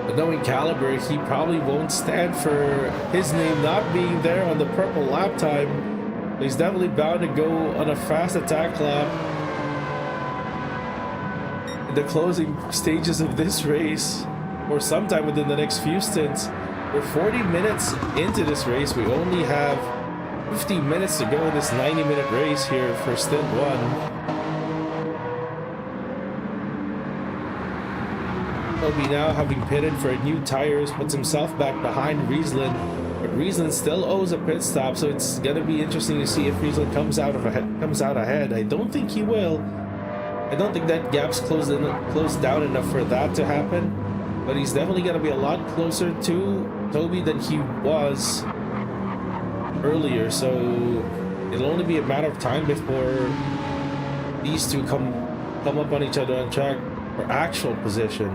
But knowing Caliber, he probably won't stand for his name not being there on the purple lap time. He's definitely bound to go on a fast attack lap in the closing stages of this race, or sometime within the next few stints. We're 40 minutes into this race. We only have 50 minutes to go in this 90-minute race here for stint 1. Toby now, having pitted for new tires, puts himself back behind Riesland, but Riesland still owes a pit stop, so it's gonna be interesting to see if Riesland comes out ahead. I don't think he will. I don't think that gap's closed down enough for that to happen, but he's definitely gonna be a lot closer to Toby than he was earlier, so it'll only be a matter of time before these two come up on each other on track for actual position.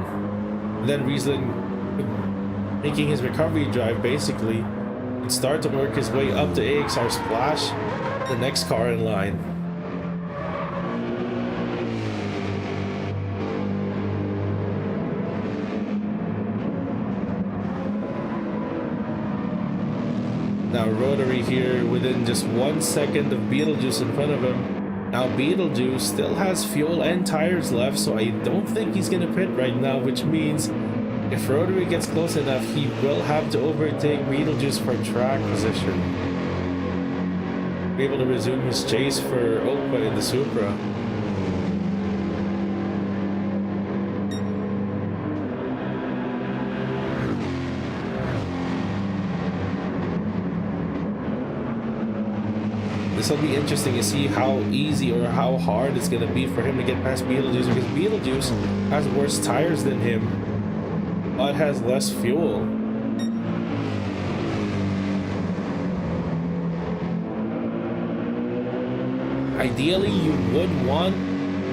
And then Riesland, making his recovery drive basically, and start to work his way up to AXR Splash, the next car in line. Now Rotary here within just 1 second of Beetlejuice in front of him. Now Beetlejuice still has fuel and tires left, so I don't think he's gonna pit right now, which means if Rotary gets close enough, he will have to overtake Beetlejuice for track position. Be able to resume his chase for Opa in the Supra. This will be interesting to see how easy or how hard it's going to be for him to get past Beetlejuice, because Beetlejuice has worse tires than him, but has less fuel. Ideally, you would want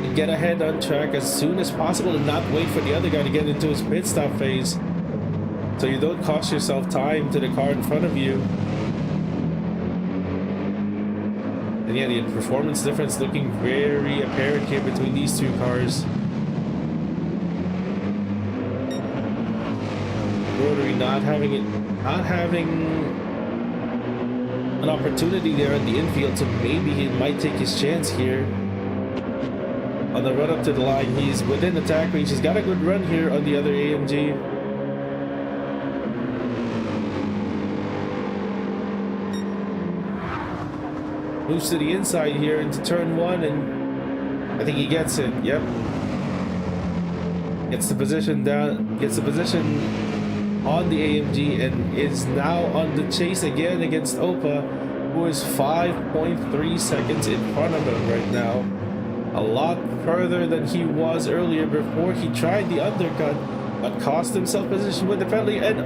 to get ahead on track as soon as possible and not wait for the other guy to get into his pit stop phase, so you don't cost yourself time to the car in front of you. And yeah, the performance difference looking very apparent here between these two cars. Rotary not having an opportunity there in the infield, so maybe he might take his chance here. On the run up to the line, he's within attack reach. He's got a good run here on the other AMG. Moves to the inside here into turn 1, and I think he gets it. Yep. Gets the position down, gets the position on the AMG, and is now on the chase again against Opa, who is 5.3 seconds in front of him right now. A lot further than he was earlier before he tried the undercut, but cost himself position with the penalty, and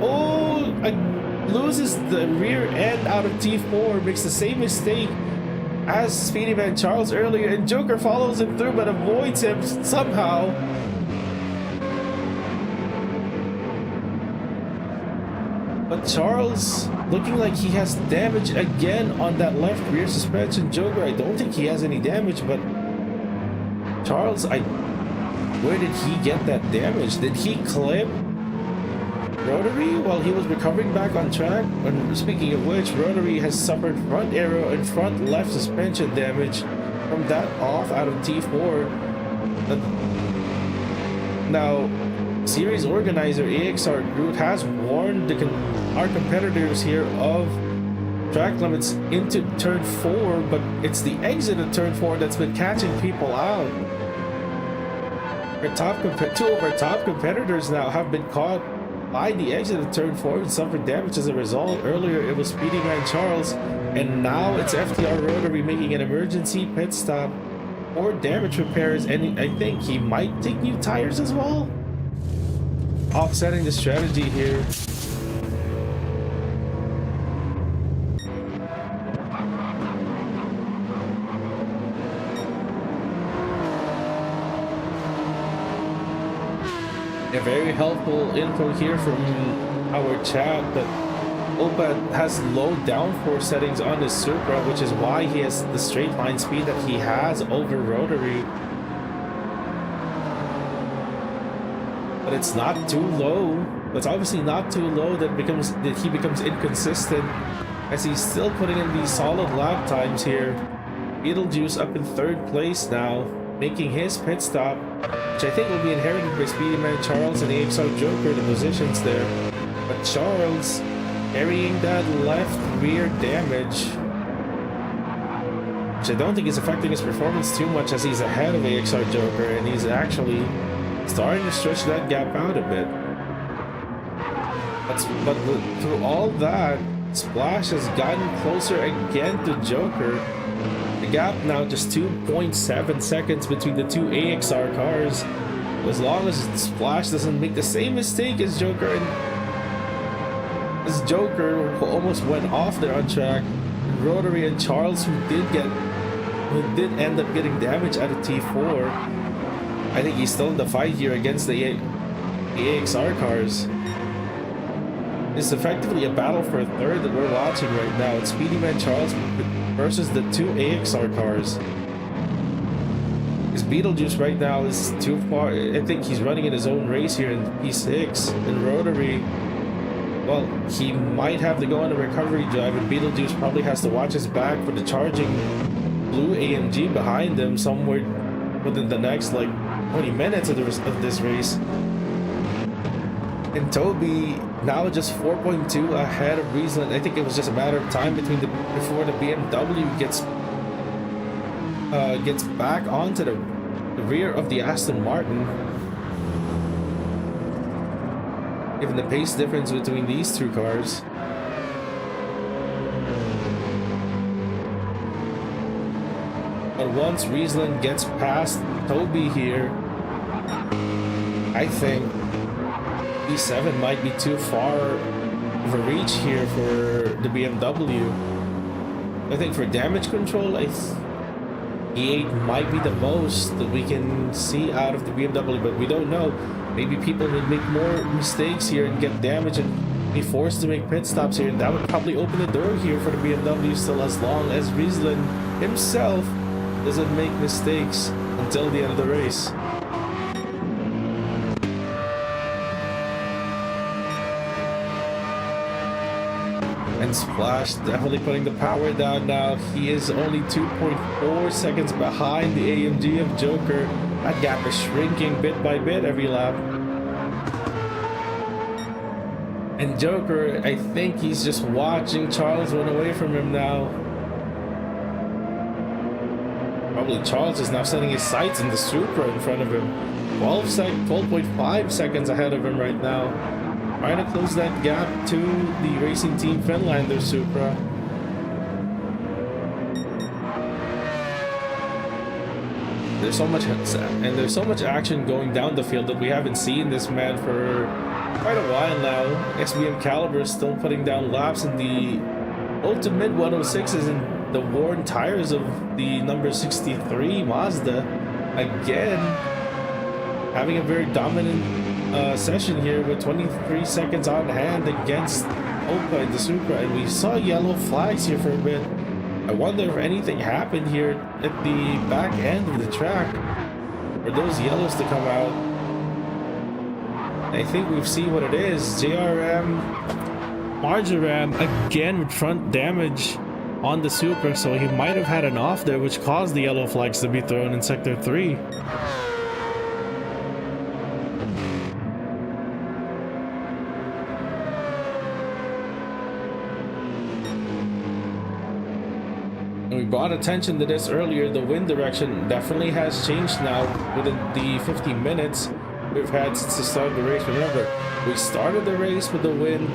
loses the rear end out of T4, makes the same mistake as Speedy Man Charles earlier, and Joker follows him through but avoids him somehow. But Charles looking like he has damage again on that left rear suspension. Joker, I don't think he has any damage, but Charles, where did he get that damage? Did he clip Rotary while he was recovering back on track? And speaking of which, Rotary has suffered front aero and front left suspension damage from that off out of T4. Now, series organizer AXR Group has warned our competitors here of track limits into turn 4, but it's the exit of turn 4 that's been catching people out. Two of our top competitors now have been caught by the exit of turn 4 and suffered damage as a result. Earlier it was Speedy Man Charles, and now it's FTR Rotary making an emergency pit stop or damage repairs, and I think he might take new tires as well. Offsetting the strategy here. A very helpful info here from our chat that Opa has low downforce settings on his Supra, which is why he has the straight line speed that he has over rotary. But it's not too low. It's obviously not too low that he becomes inconsistent, as he's still putting in these solid lap times here. Beetlejuice up in 3rd place now, making his pit stop, which I think will be inherited by Speedy Man Charles and AXR Joker, the positions there. But Charles carrying that left rear damage, which I don't think is affecting his performance too much, as he's ahead of AXR Joker and he's actually starting to stretch that gap out a bit. But through all that, Splash has gotten closer again to Joker. The gap now just 2.7 seconds between the two AXR cars. As long as Splash doesn't make the same mistake as Joker, and as Joker, who almost went off there on track, and Rotary and Charles, who did end up getting damage out of T4. I think he's still in the fight here against the AXR cars. It's effectively a battle for 3rd that we're watching right now. It's Speedy Man Charles versus the two AXR cars. His Beetlejuice right now is too far. I think he's running in his own race here in P6. And Rotary, well, he might have to go on a recovery drive, and Beetlejuice probably has to watch his back for the charging blue AMG behind him somewhere within the next like 20 minutes of this race. And Toby now just 4.2 ahead of Riesland. I think it was just a matter of time before the BMW gets back onto the rear of the Aston Martin. Given the pace difference between these two cars. But once Riesland gets past Toby here, I think E7 might be too far of a reach here for the BMW. I think for damage control, E8 might be the most that we can see out of the BMW, but we don't know. Maybe people will make more mistakes here and get damaged and be forced to make pit stops here, and that would probably open the door here for the BMW still, as long as Riesland himself doesn't make mistakes until the end of the race. And Splash definitely putting the power down now. He is only 2.4 seconds behind the AMG of Joker. That gap is shrinking bit by bit every lap. And Joker, I think he's just watching Charles run away from him now. Probably Charles is now setting his sights in the Supra in front of him. 12.5 seconds ahead of him right now. Trying to close that gap to the Racing Team Finlander Supra. There's so much action going down the field that we haven't seen this man for quite a while now. SBM Caliber is still putting down laps in the ultimate 106s and the worn tires of the number 63 Mazda. Again, having a very dominant session here with 23 seconds on hand against Opa in the Supra, and we saw yellow flags here for a bit. I wonder if anything happened here at the back end of the track for those yellows to come out. I think we've seen what it is. JRM Marjoram again with front damage on the Supra, so he might have had an off there, which caused the yellow flags to be thrown in sector 3. We brought attention to this earlier. The wind direction definitely has changed now within the 50 minutes we've had since the start of the race. Remember, we started the race with the wind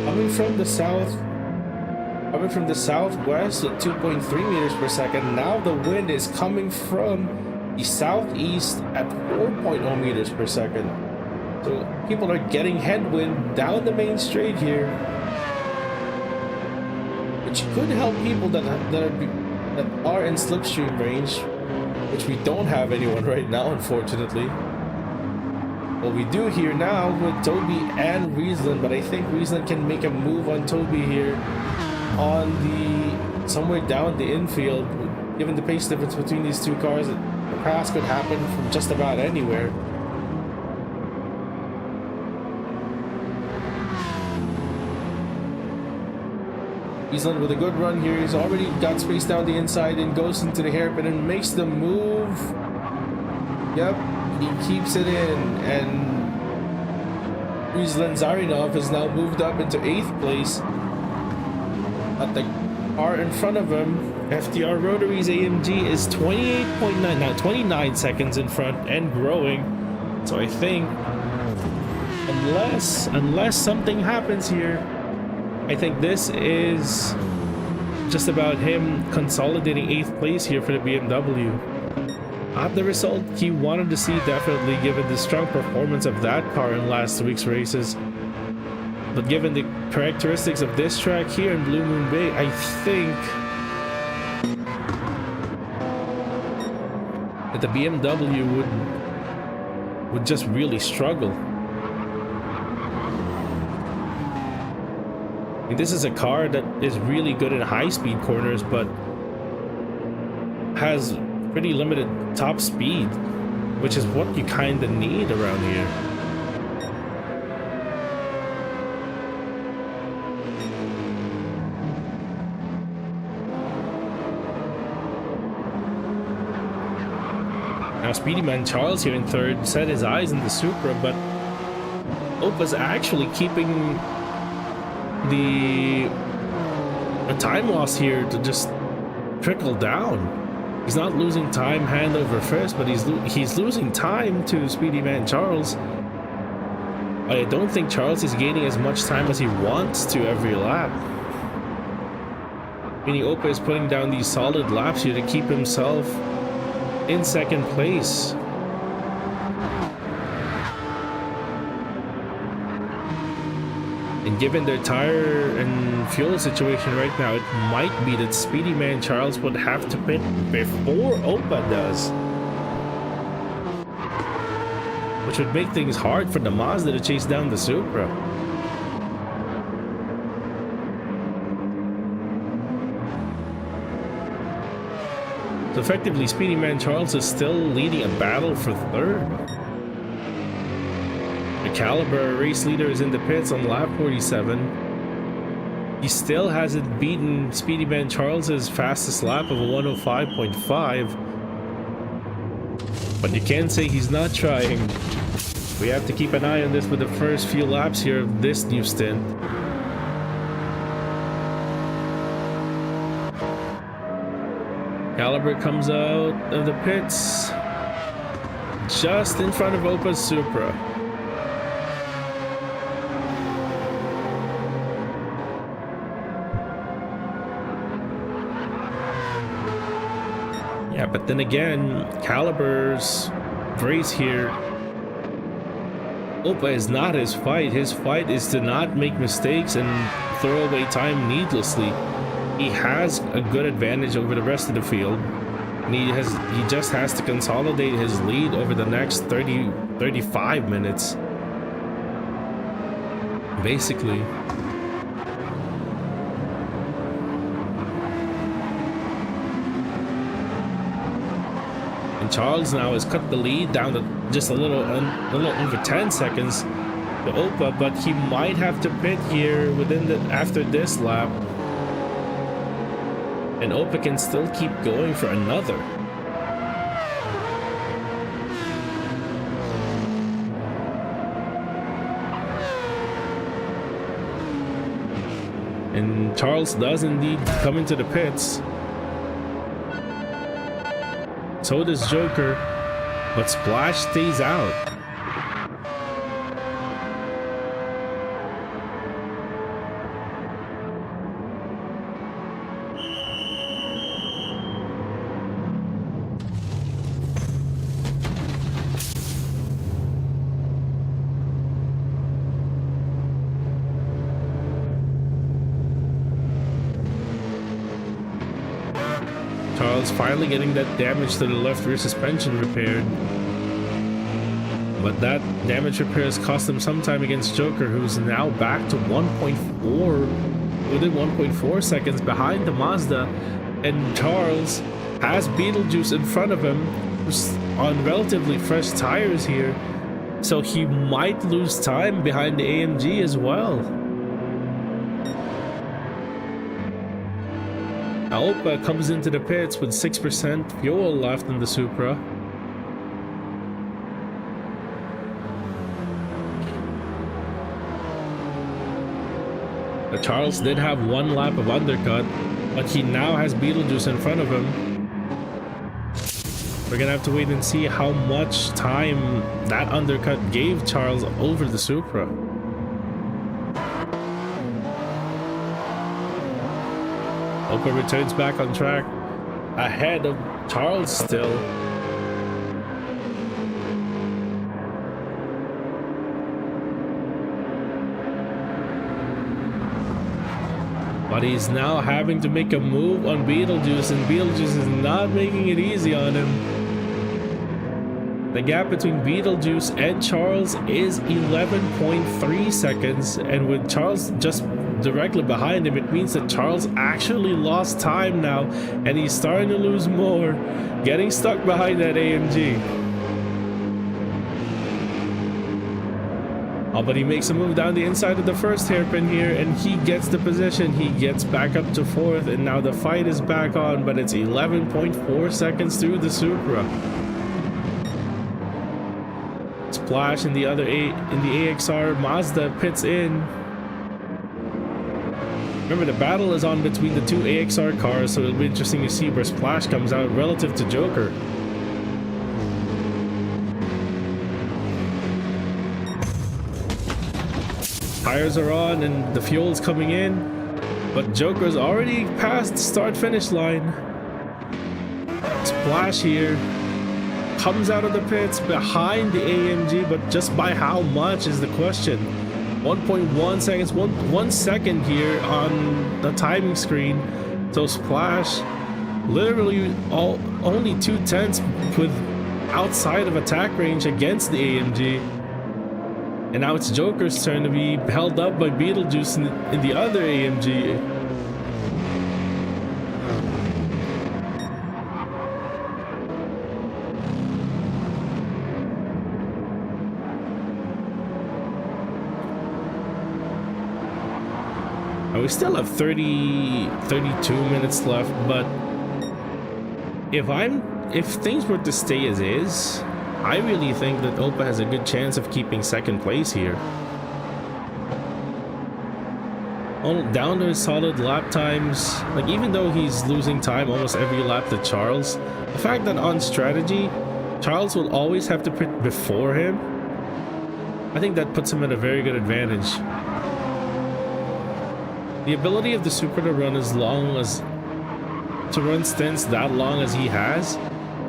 coming from the southwest at 2.3 meters per second. Now the wind is coming from the southeast at 4.0 meters per second. So people are getting headwind down the main straight here, which could help people that are in slipstream range, which we don't have anyone right now, unfortunately. What we do here now with Toby and Riesland, but I think Riesland can make a move on Toby here on the somewhere down the infield. Given the pace difference between these two cars, the pass could happen from just about anywhere. Riesland with a good run here. He's already got space down the inside and goes into the hairpin and makes the move. Yep, he keeps it in, and Riesland Zarinov has now moved up into 8th place. At the car in front of him, FTR Rotaries AMG is 28.9, now 29 seconds in front and growing. So I think unless something happens here, I think this is just about him consolidating 8th place here for the BMW. Not the result he wanted to see, definitely, given the strong performance of that car in last week's races. But given the characteristics of this track here in Blue Moon Bay, I think that the BMW would just really struggle. I mean, this is a car that is really good in high-speed corners, but has pretty limited top speed, which is what you kind of need around here. Now Speedy Man Charles here in 3rd set his eyes in the Supra, but AequepaX actually keeping the time loss here to just trickle down. He's not losing time hand over fist, but he's losing time to Speedy Man Charles. I don't think Charles is gaining as much time as he wants to every lap. Meaning AequepaX is putting down these solid laps here to keep himself in 2nd place. And given their tire and fuel situation right now, it might be that Speedy Man Charles would have to pit before AequepaX does. Which would make things hard for the Mazda to chase down the Supra. So effectively, Speedy Man Charles is still leading a battle for 3rd. The Caliber race leader is in the pits on lap 47. He still hasn't beaten Speedy Man Charles's fastest lap of a 105.5. But you can't say he's not trying. We have to keep an eye on this with the first few laps here of this new stint. Caliber comes out of the pits just in front of AequepaX Supra. Yeah, but then again, Caliber's race here, AequepaX is not his fight. His fight is to not make mistakes and throw away time needlessly. He has a good advantage over the rest of the field, and he just has to consolidate his lead over the next 35 minutes, basically. And Charles now has cut the lead down to just a little over 10 seconds to AequepaX, but he might have to pit here after this lap. And AequepaX can still keep going for another. And Charles does indeed come into the pits. So does Joker, but Splash stays out. Charles finally getting that damage to the left rear suspension repaired. But that damage repairs cost him some time against Joker, who's now back to 1.4, within 1.4 seconds behind the Mazda. And Charles has Beetlejuice in front of him, who's on relatively fresh tires here. So he might lose time behind the AMG as well. AequepaX comes into the pits with 6% fuel left in the Supra. But Charles did have one lap of undercut, but he now has Beetlejuice in front of him. We're gonna have to wait and see how much time that undercut gave Charles over the Supra. AequepaX returns back on track, ahead of Charles still. But he's now having to make a move on Beetlejuice, and Beetlejuice is not making it easy on him. The gap between Beetlejuice and Charles is 11.3 seconds, and with Charles just directly behind him, it means that Charles actually lost time now, and he's starting to lose more, getting stuck behind that AMG. Oh, but he makes a move down the inside of the first hairpin here, and he gets the position. He gets back up to fourth, and now the fight is back on, but it's 11.4 seconds through the Supra. Splash in the AXR Mazda pits in. Remember, the battle is on between the two AXR cars, so it'll be interesting to see where Splash comes out relative to Joker. Tires are on and the fuel's coming in, but Joker's already past the start-finish line. Splash here comes out of the pits behind the AMG, but just by how much is the question. 1.1 seconds, one second here on the timing screen. So Splash literally only 2/10 with outside of attack range against the AMG. And now it's Joker's turn to be held up by Beetlejuice in the other AMG. We still have 32 minutes left, but if things were to stay as is, I really think that AequepaX has a good chance of keeping second place here. Down to his solid lap times, like even though he's losing time almost every lap to Charles, the fact that on strategy, Charles will always have to pit before him, I think that puts him at a very good advantage. The ability of the Supra to run stints that long as he has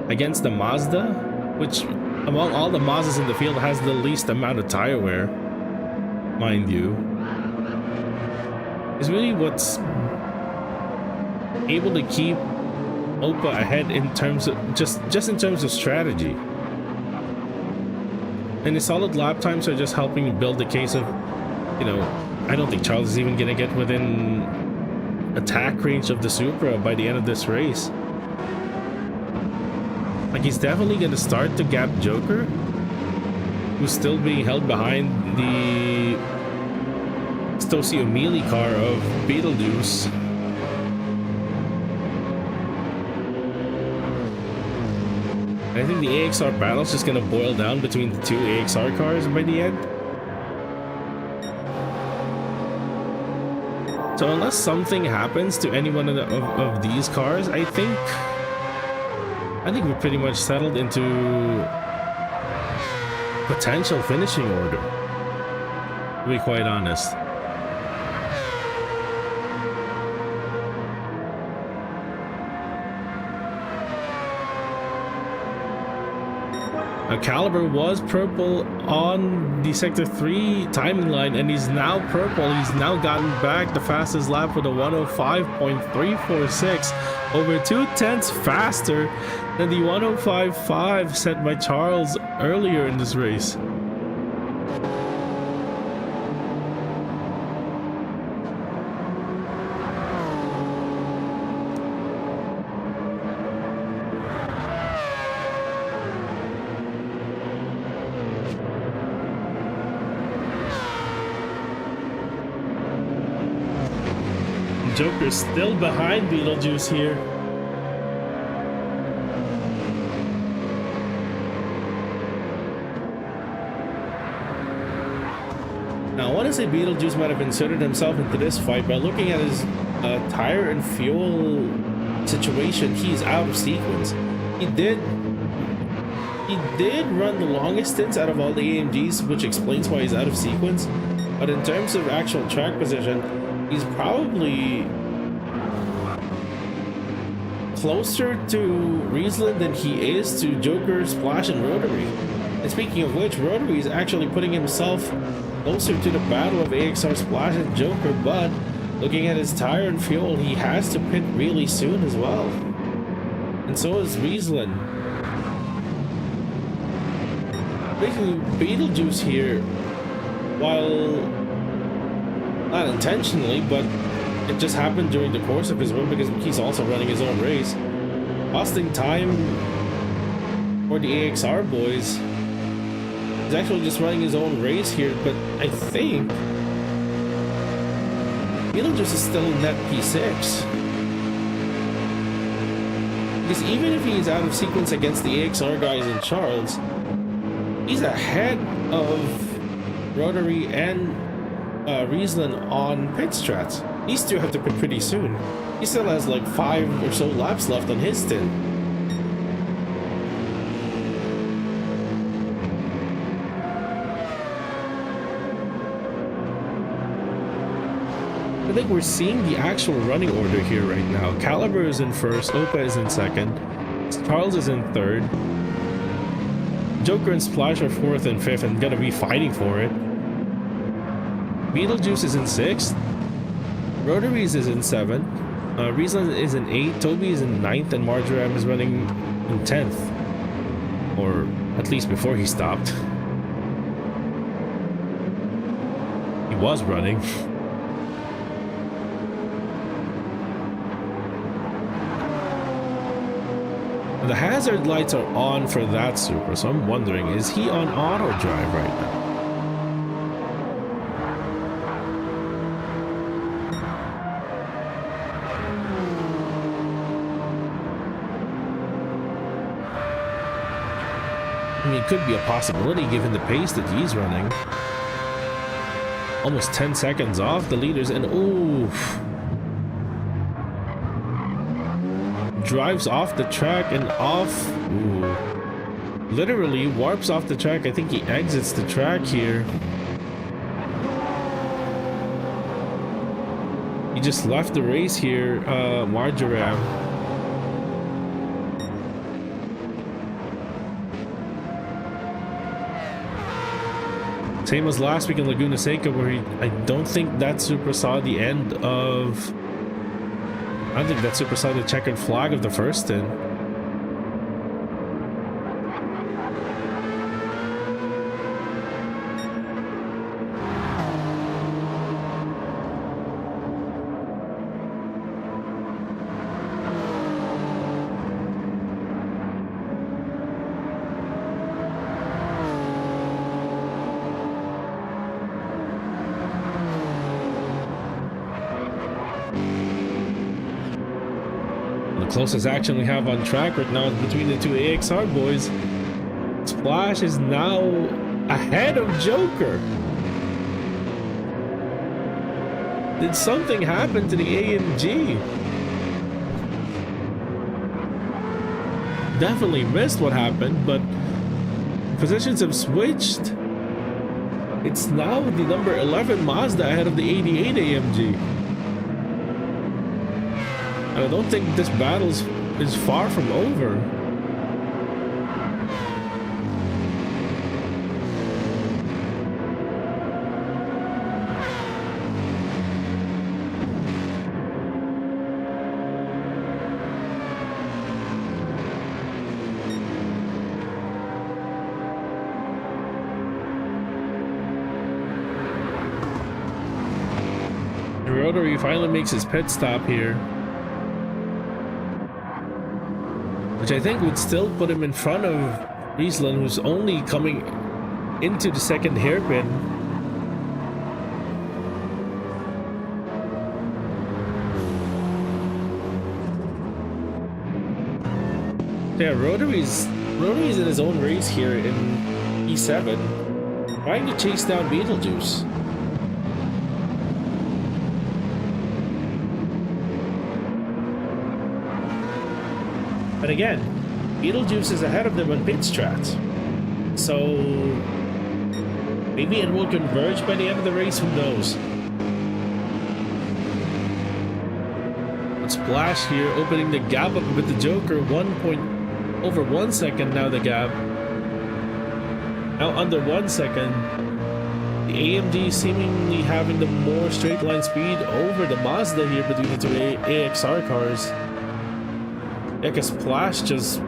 against the Mazda, which among all the Mazdas in the field has the least amount of tire wear, mind you, is really what's able to keep AequepaX ahead in terms of just in terms of strategy. And the solid lap times are just helping build the case of, you know, I don't think Charles is even gonna get within attack range of the Supra by the end of this race. Like, he's definitely gonna start to gap Joker, who's still being held behind the Stosio Melee car of Beetlejuice. I think the AXR battle is just gonna boil down between the two AXR cars by the end. So unless something happens to any one of these cars, I think we're pretty much settled into potential finishing order, to be quite honest. Caliber was purple on the Sector 3 timing line, and he's now purple. He's now gotten back the fastest lap with a 105.346, over 2/10 faster than the 105.5 set by Charles earlier in this race. Joker's still behind Beetlejuice here. Now, I want to say Beetlejuice might have inserted himself into this fight by looking at his tire and fuel situation. He's out of sequence. He did run the longest stints out of all the AMGs, which explains why he's out of sequence. But in terms of actual track position, he's probably closer to Riesland than he is to Joker, Splash, and Rotary. And speaking of which, Rotary is actually putting himself closer to the battle of AXR, Splash, and Joker, but looking at his tire and fuel, he has to pit really soon as well. And so is Riesland. Basically, Beetlejuice here, while not intentionally, but it just happened during the course of his run because he's also running his own race, costing time for the AXR boys. He's actually just running his own race here, but I think Beetlejuice is still in that P6. Because even if he's out of sequence against the AXR guys in Charles, he's ahead of Rotary and Riesland on pit strats. These two have to pit pretty soon. He still has like 5 or so laps left on his stint. I think we're seeing the actual running order here right now. Caliber is in first, Opa is in second, Charles is in third, Joker and Splash are fourth and fifth and gonna be fighting for it. Beetlejuice is in sixth, Rotaries is in seventh, Riesland is in eighth, Toby is in ninth, and Marjoram is running in 10th. Or at least before he stopped. He was running. The hazard lights are on for that Supra, so I'm wondering, is he on auto drive right now? I mean, it could be a possibility given the pace that he's running. Almost 10 seconds off the leaders, and oof. Drives off the track and off. Ooh. Literally warps off the track. I think he exits the track here. He just left the race here, Marjoram. Same as last week in Laguna Seca, where I don't think that Supra saw the end of... I don't think that Supra saw the checkered flag of the first stint. Closest action we have on track right now is between the two AXR boys. Splash is now ahead of Joker. Did something happen to the AMG? Definitely missed what happened, but positions have switched. It's now the number 11 Mazda ahead of the 88 AMG. I don't think this battle is far from over. Rotary finally makes his pit stop here, which I think would still put him in front of Friesland, who's only coming into the second hairpin. Yeah, Rotary's in his own race here in E7, trying to chase down Beetlejuice. But again, Beetlejuice is ahead of them on pit strat, so maybe it will converge by the end of the race, who knows. But Splash here opening the gap up with the Joker, over 1 second now the gap. Now under 1 second. The AMG seemingly having the more straight line speed over the Mazda here between the two AXR cars. Like a Splash just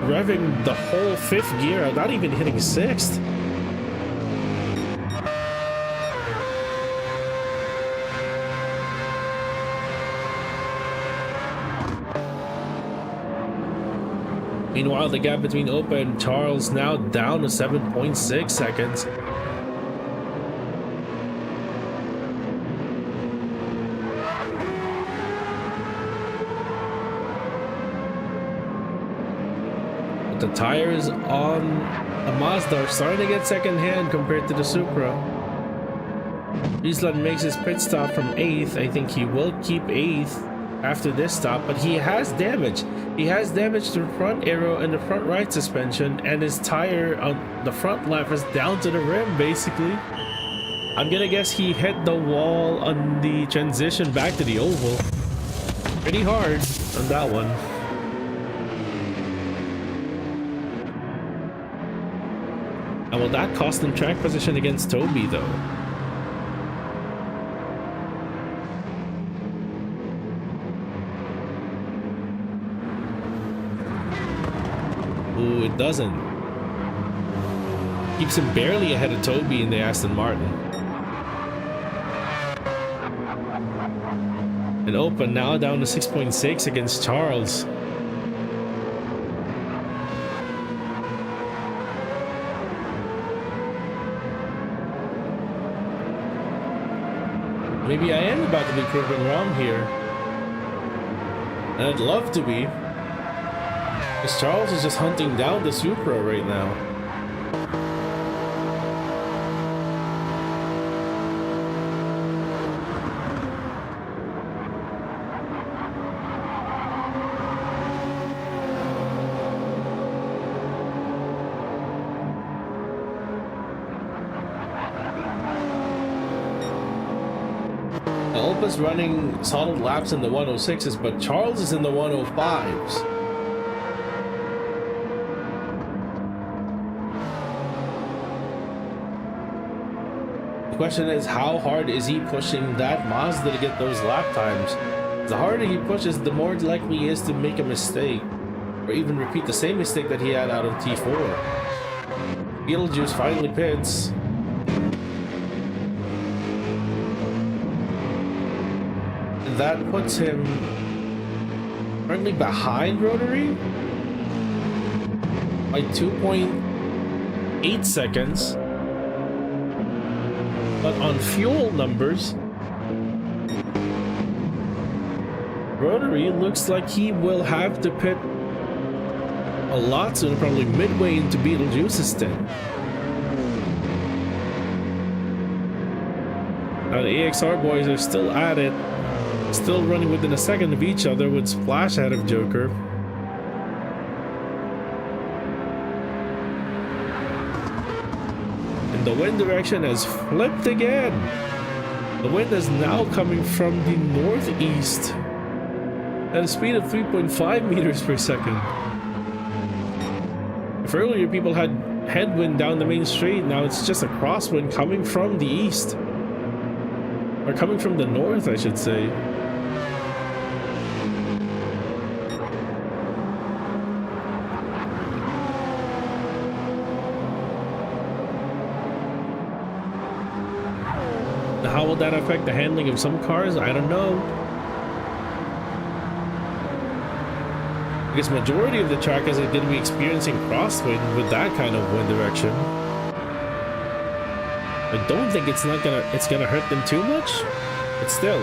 revving the whole 5th gear, not even hitting 6th. Meanwhile, the gap between Opa and Charles now down to 7.6 seconds. But the tires on the Mazda are starting to get second hand compared to the Supra. Friesland makes his pit stop from 8th. I think he will keep 8th after this stop, but he has damage. He has damage to the front aero and the front right suspension, and his tire on the front left is down to the rim, basically. I'm gonna guess he hit the wall on the transition back to the oval. Pretty hard on that one. And will that cost him track position against Toby, though? Ooh, it doesn't. Keeps him barely ahead of Toby in the Aston Martin. And Opa now down to 6.6 against Charles. Maybe I am about to be proven wrong here. And I'd love to be. Because Charles is just hunting down the Supra right now. Now, Opa's running solid laps in the 106s, but Charles is in the 105s. The question is, how hard is he pushing that Mazda to get those lap times? The harder he pushes, the more likely he is to make a mistake, or even repeat the same mistake that he had out of T4. Beetlejuice finally pits. And that puts him currently behind Rotary by 2.8 seconds. But on fuel numbers, Rotary looks like he will have to pit a lot soon, probably midway into Beetlejuice's stint. Now the AXR boys are still at it, still running within a second of each other with Splash ahead of Joker. The wind direction has flipped again. The wind is now coming from the northeast at a speed of 3.5 meters per second. If earlier people had headwind down the main straight, now it's just a crosswind coming from the east. Or coming from the north, I should say. how will that affect the handling of some cars? I don't know. Because majority of the track is going to be experiencing crosswind with that kind of wind direction. I don't think it's gonna hurt them too much, but still.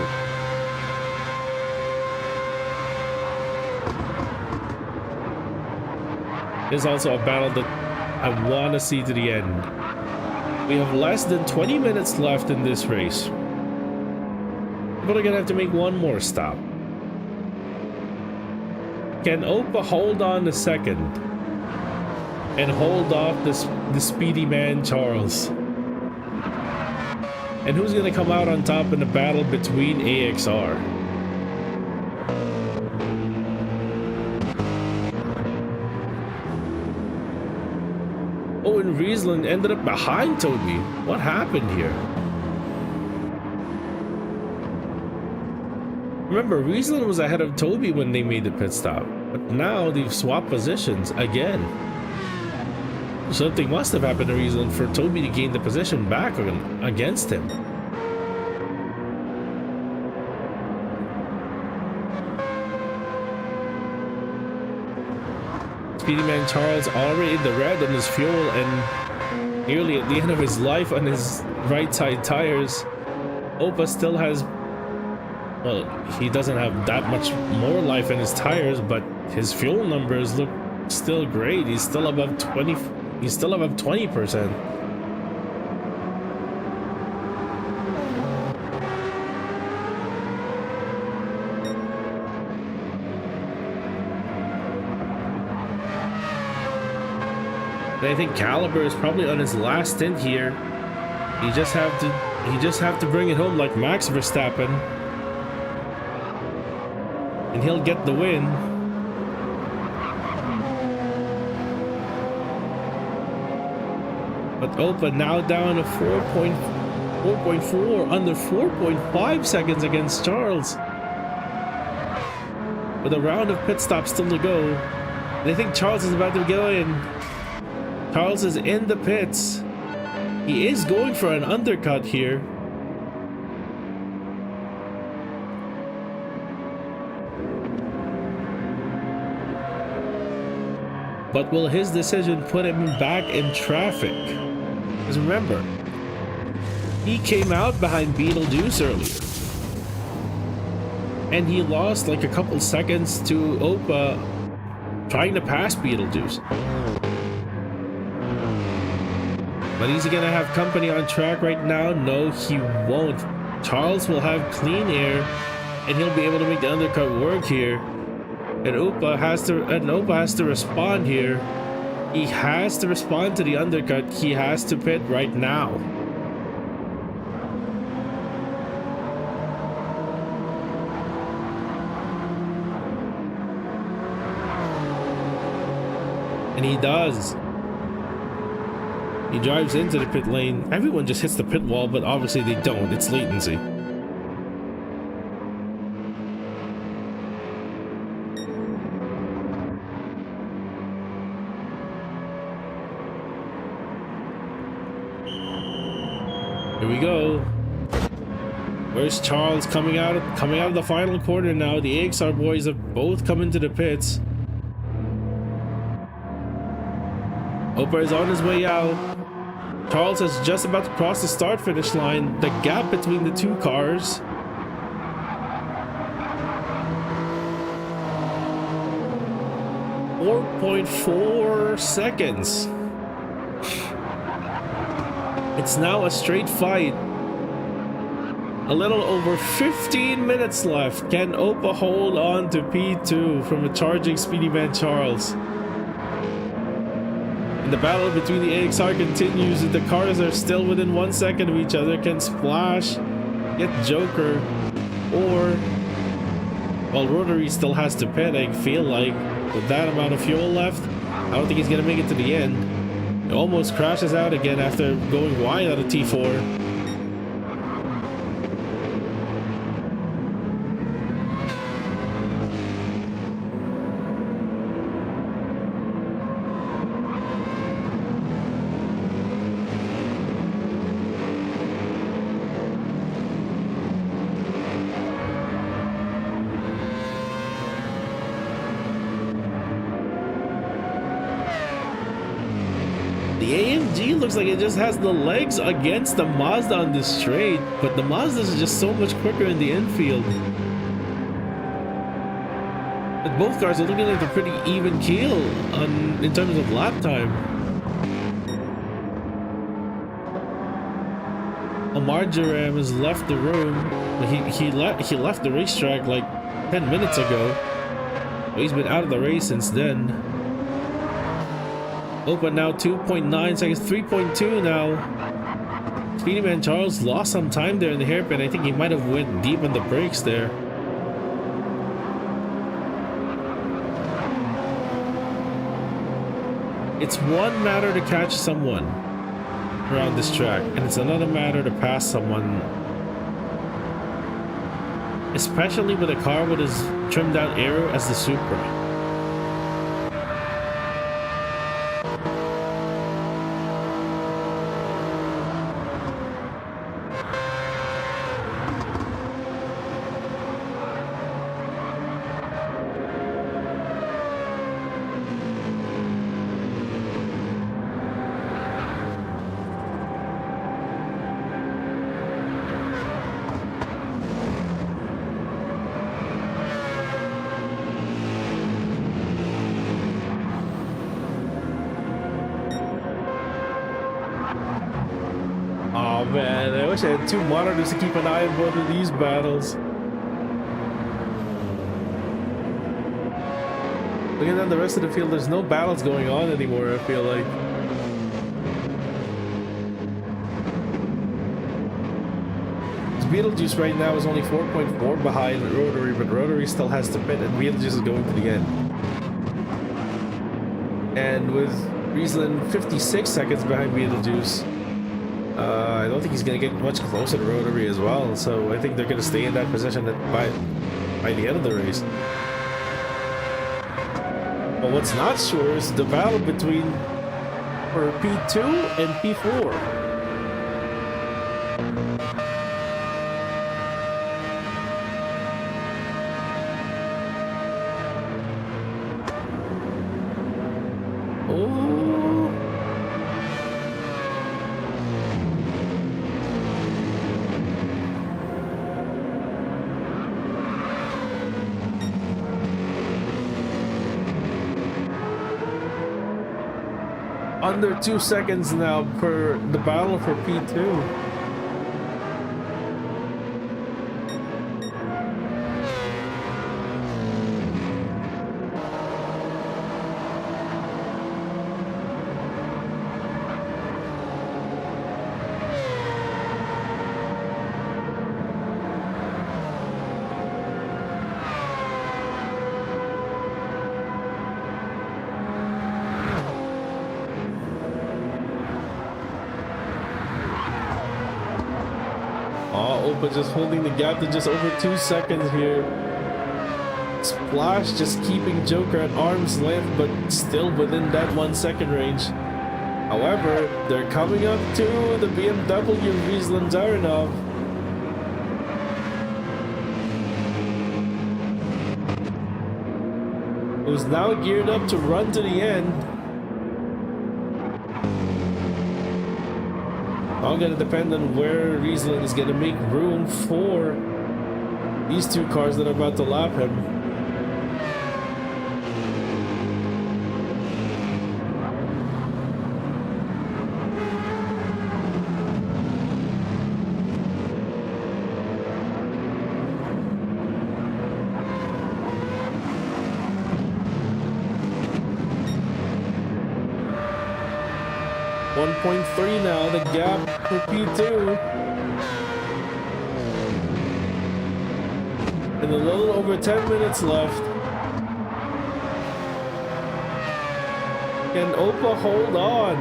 It's also a battle that I want to see to the end. We have less than 20 minutes left in this race. But we're gonna have to make one more stop. Can Opa hold on a second and hold off the speedy man Charles? And who's gonna come out on top in the battle between AXR? Oh, and Riesland ended up behind Toby. What happened here? Remember, Riesland was ahead of Toby when they made the pit stop, but now they've swapped positions again. Something must have happened to Riesland for Toby to gain the position back against him. Speedy Man Charles already in the red on his fuel and nearly at the end of his life on his right side tires. Opa still has, well, he doesn't have that much more life in his tires, but his fuel numbers look still great. He's still above 20. He's still above 20%. And I think Caliber is probably on his last stint here. He just have to bring it home like Max Verstappen, and he'll get the win. But Opa now down to 4.4, under 4.5 seconds against Charles. With a round of pit stops still to go. And I think Charles is about to go in. Charles is in the pits. He is going for an undercut here. But will his decision put him back in traffic? Because remember, he came out behind Beetlejuice earlier. And he lost like a couple seconds to Opa trying to pass Beetlejuice. But is he gonna have company on track right now? No, he won't. Charles will have clean air and he'll be able to make the undercut work here. And Opa has to respond here. He has to respond to the undercut. He has to pit right now. And he does. He drives into the pit lane. Everyone just hits the pit wall, but obviously they don't. It's latency. Here we go. Where's Charles coming out of the final corner now? The AXR boys have both come into the pits. Opa is on his way out. Charles is just about to cross the start finish line. The gap between the two cars. .4 seconds. It's now a straight fight. A little over 15 minutes left. Can Opa hold on to P2 from a charging Speedy Man Charles? And the battle between the AXR continues. The cars are still within 1 second of each other. Can Splash get Joker? Or, well, Rotary still has to pit, I feel like. With that amount of fuel left, I don't think he's going to make it to the end. It almost crashes out again after going wide out of T4. MG looks like it just has the legs against the Mazda on this straight, but the Mazda is just so much quicker in the infield. But both cars are looking like they're pretty even keel in terms of lap time. Marjoram has left the room. He left the racetrack like 10 minutes ago. He's been out of the race since then. Open now 2.9 seconds, 3.2 now. Speedy Man Charles lost some time there in the hairpin. I think he might have went deep on the brakes there. It's one matter to catch someone around this track, and it's another matter to pass someone, especially with a car with as trimmed down aero as the Supra. Man, I wish I had two monitors to keep an eye on both of these battles. Looking at the rest of the field, there's no battles going on anymore, I feel like. Beetlejuice right now is only 4.4 behind Rotary, but Rotary still has to pit, and Beetlejuice is going to the end. And with Riesland 56 seconds behind Beetlejuice, I don't think he's going to get much closer to Rotary as well, so I think they're going to stay in that position by the end of the race. But what's not sure is the battle between for P2 and P4. Under 2 seconds now for the battle for P2. But just holding the gap to just over 2 seconds here. Splash just keeping Joker at arm's length, but still within that 1 second range. However, they're coming up to the BMW Riesland Zarinov. Who's now geared up to run to the end. All gonna depend on where Riesland is gonna make room for these two cars that are about to lap him. .3 now, the gap for P2. And a little over 10 minutes left. Can Opa hold on?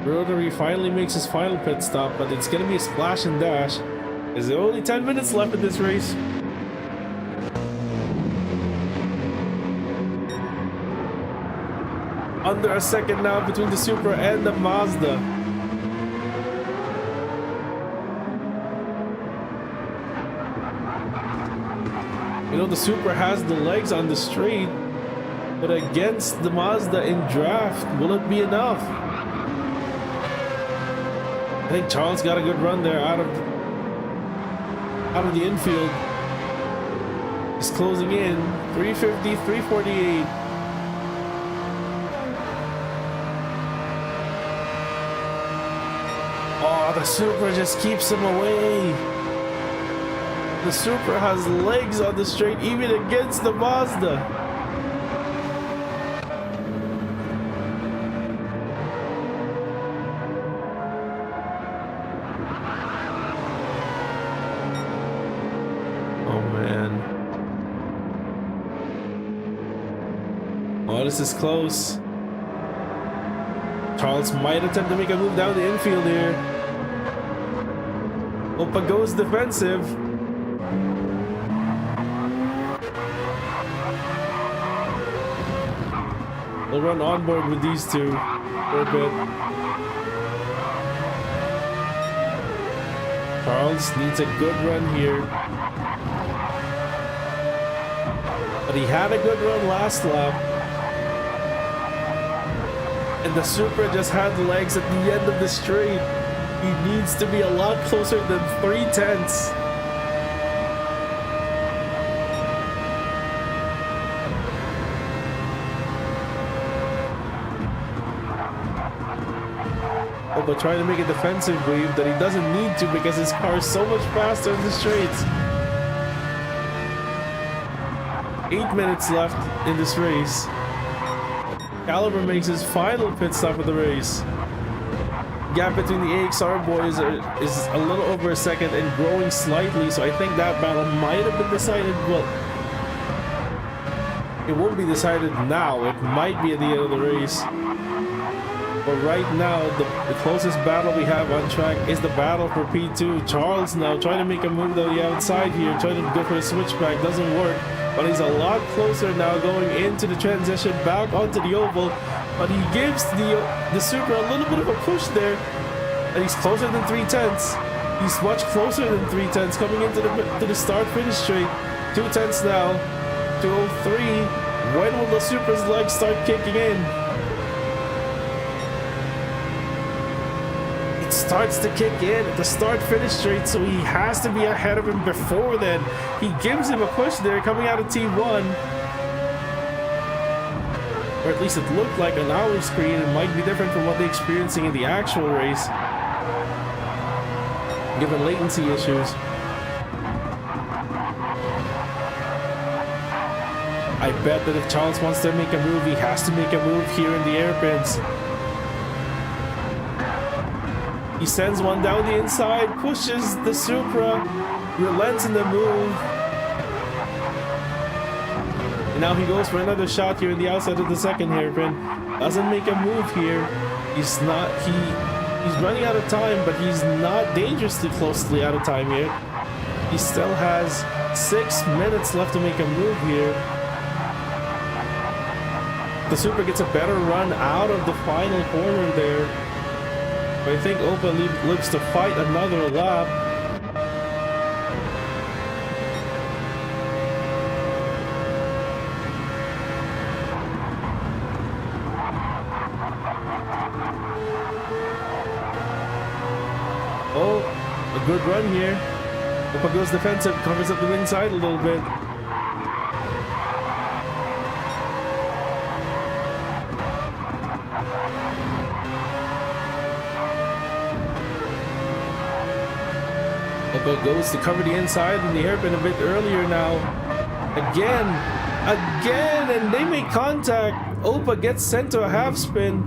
Rotary finally makes his final pit stop, but it's gonna be a splash and dash. Is there only 10 minutes left in this race? Under a second now between the Supra and the Mazda. know the Supra has the legs on the straight, but against the Mazda in draft, will it be enough? I think Charles got a good run there out of the infield. He's closing in 350, 348. Oh, the Supra just keeps him away. The Supra has legs on the straight even against the Mazda. Oh man. Oh, this is close. Charles might attempt to make a move down the infield here. Opa goes defensive. We'll run on board with these two for a bit. Charles needs a good run here. But he had a good run last lap. And the Supra just had the legs at the end of the straight. He needs to be a lot closer than 3/10. Oh, but trying to make a defensive wave that he doesn't need to because his car is so much faster in the straights. 8 minutes left in this race. Caliber makes his final pit stop of the race. Gap between the AXR boys is a little over a second and growing slightly, so I think that battle might have been decided. Well, it won't be decided now. It might be at the end of the race. But right now, the closest battle we have on track is the battle for P2. Charles now trying to make a move to the outside here, trying to go for a switchback, doesn't work. But he's a lot closer now going into the transition back onto the oval. But he gives the Supra a little bit of a push there. And he's closer than 3/10. He's much closer than 3/10 coming into the start-finish straight. 2/10 now, 2:03. When will the Supra's legs start kicking in? Starts to kick in at the start-finish straight, so he has to be ahead of him before then. He gives him a push there coming out of T1. Or at least it looked like on our screen. It might be different from what they're experiencing in the actual race, given latency issues. I bet that if Charles wants to make a move, he has to make a move here in the airpins. He sends one down the inside, pushes the Supra, relents in the move. And now he goes for another shot here in the outside of the second hairpin. Doesn't make a move here. He's running out of time, but he's not dangerously closely out of time here. He still has 6 minutes left to make a move here. The Supra gets a better run out of the final corner there. But I think Opa lives to fight another lap. Oh, a good run here. Opa goes defensive, covers up the inside a little bit. Opa goes to cover the inside and the hairpin a bit earlier now. Again, and they make contact. Opa gets sent to a half spin,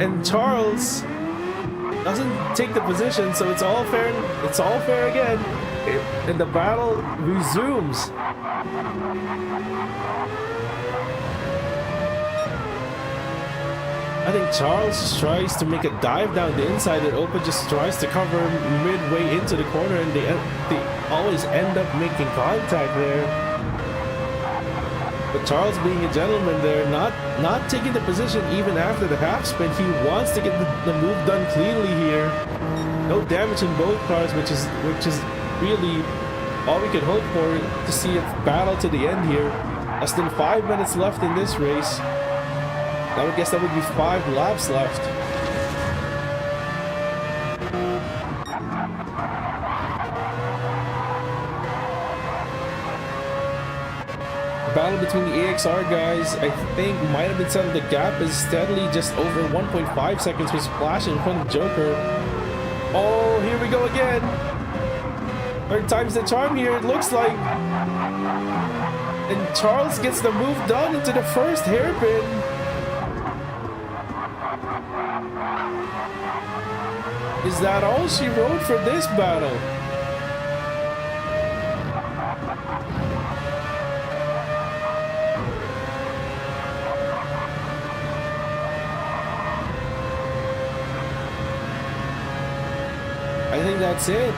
and Charles doesn't take the position, so it's all fair. It's all fair again, and the battle resumes. I think Charles just tries to make a dive down the inside, and Opa just tries to cover him midway into the corner, and they always end up making contact there. But Charles, being a gentleman there, not taking the position even after the half spin. He wants to get the move done cleanly here. No damage in both cars, which is really all we could hope for to see a battle to the end here. Less than 5 minutes left in this race. I would guess that would be 5 laps left. The battle between the AXR guys, I think, might have been settled. The gap is steadily just over 1.5 seconds with Splash in front of Joker. Oh, here we go again. Third time's the charm here, it looks like. And Charles gets the move done into the first hairpin. Is that all she wrote for this battle? I think that's it.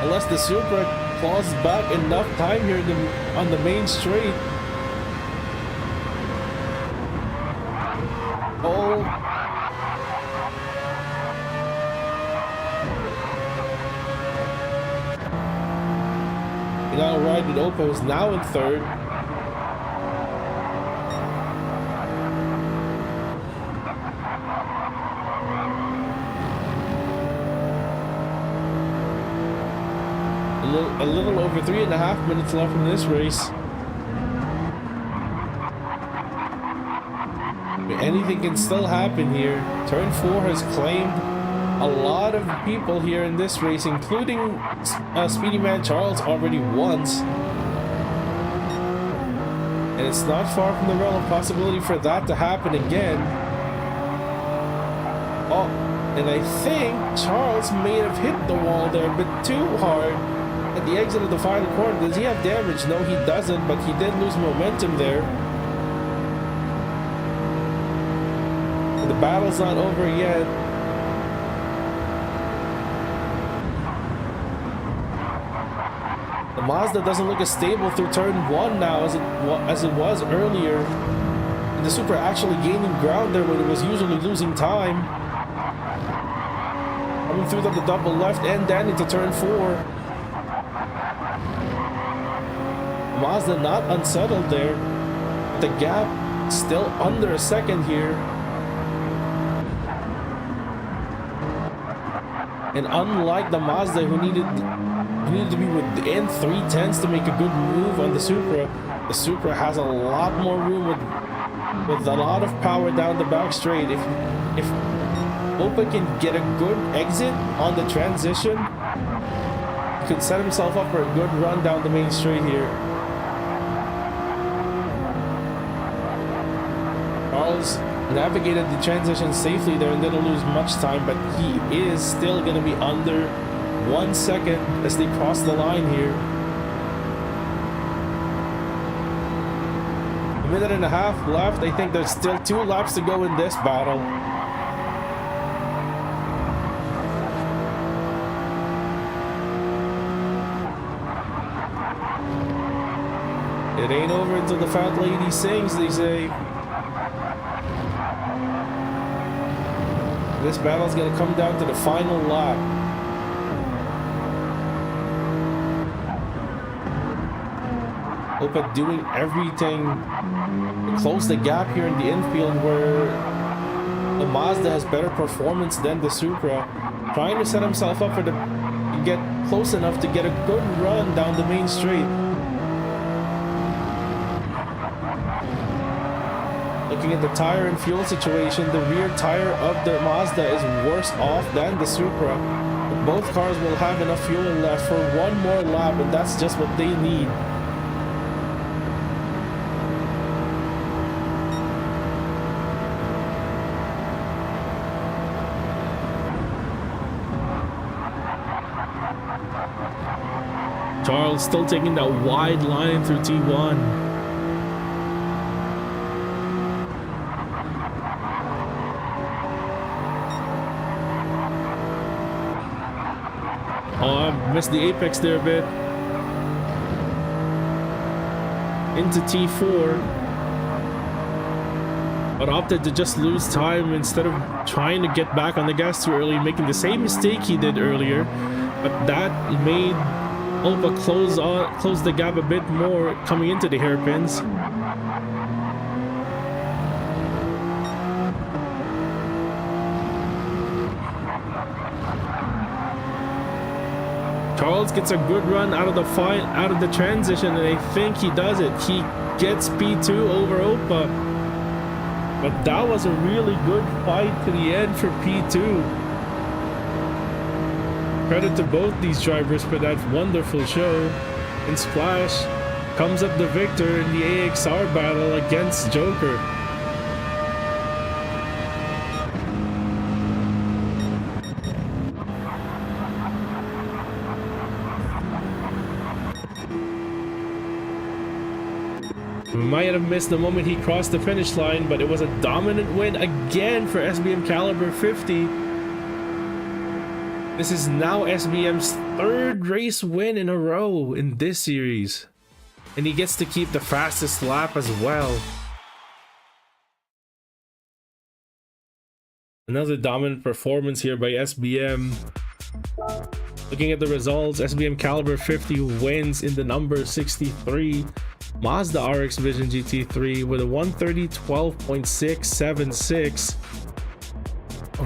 Unless the Supra claws back enough time here on the main straight. Oh. You gotta ride with Opa, who's now in third. A little over 3.5 minutes left in this race. Anything can still happen here. Turn 4 has claimed a lot of people here in this race, including Speedy Man Charles already once. And it's not far from the realm of possibility for that to happen again. Oh, and I think Charles may have hit the wall there a bit too hard. At the exit of the final corner, does he have damage? No, he doesn't, but he did lose momentum there. The battle's not over yet. The Mazda doesn't look as stable through turn 1 now as it was earlier. And the Supra actually gaining ground there when it was usually losing time. Coming through the double left and then into turn 4. Mazda not unsettled there. The gap still under a second here. And unlike the Mazda, who needed to be within 3/10 to make a good move on the Supra has a lot more room with a lot of power down the back straight. If Opa can get a good exit on the transition, he could set himself up for a good run down the main straight here. Charles navigated the transition safely there and didn't lose much time, but he is still going to be under 1 second as they cross the line here. A minute and a half left. I think there's still 2 laps to go in this battle. It ain't over until the fat lady sings, they say. This battle is going to come down to the final lap. Opa doing everything to close the gap here in the infield, where the Mazda has better performance than the Supra. Trying to set himself up to get close enough to get a good run down the main straight. Looking at the tire and fuel situation, the rear tire of the Mazda is worse off than the Supra. But both cars will have enough fuel left for one more lap, and that's just what they need. Charles still taking that wide line through T1. Oh, I missed the apex there a bit. Into T4. But opted to just lose time instead of trying to get back on the gas too early, making the same mistake he did earlier. but that made AequepaX close the gap a bit more coming into the hairpins. Charles gets a good run out of the transition, and I think he does it. He gets P2 over AequepaX, but that was a really good fight to the end for P2. Credit to both these drivers for that wonderful show. And Splash comes up the victor in the AXR battle against Joker. We might have missed the moment he crossed the finish line, but it was a dominant win again for SBM Caliber 50. This is now SBM's third race win in a row in this series, and he gets to keep the fastest lap as well. Another dominant performance here by SBM. Looking at the results, SBM Caliber 50 wins in the number 63 Mazda RX Vision GT3 with a 130.12.676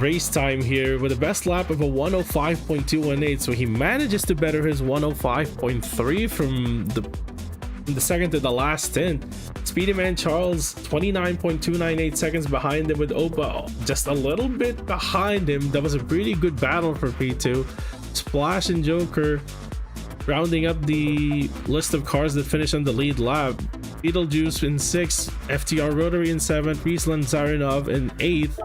race time here, with a best lap of a 105.218. So he manages to better his 105.3 from the second to the last stint. Speedyman Charles 29.298 seconds behind him, with AequepaX just a little bit behind him. That was a pretty good battle for P2. Splash and Joker rounding up the list of cars that finished on the lead lap. Beetlejuice in 6th, FTR Rotary in 7th, Riesland Zarinov in 8th,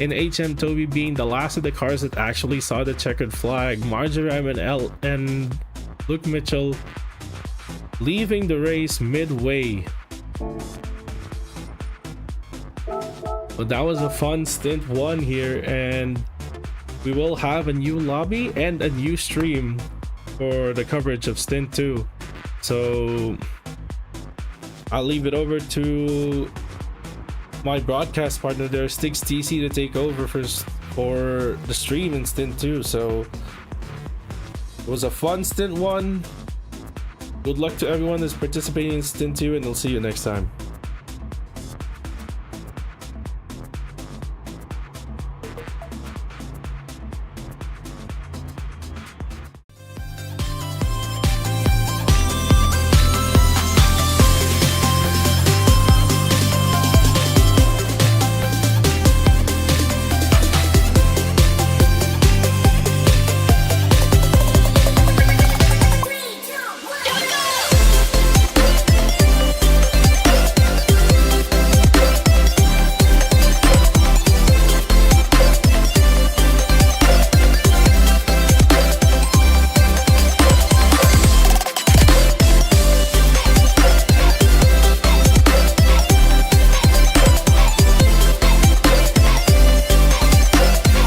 and HM Toby being the last of the cars that actually saw the checkered flag. Marjoram and Luke Mitchell leaving the race midway. But that was a fun stint one here, and we will have a new lobby and a new stream for the coverage of Stint 2. So I'll leave it over to my broadcast partner there, Sticks TC, to take over for the stream in Stint 2. So it was a fun Stint 1. Good luck to everyone that's participating in Stint 2, and I'll see you next time.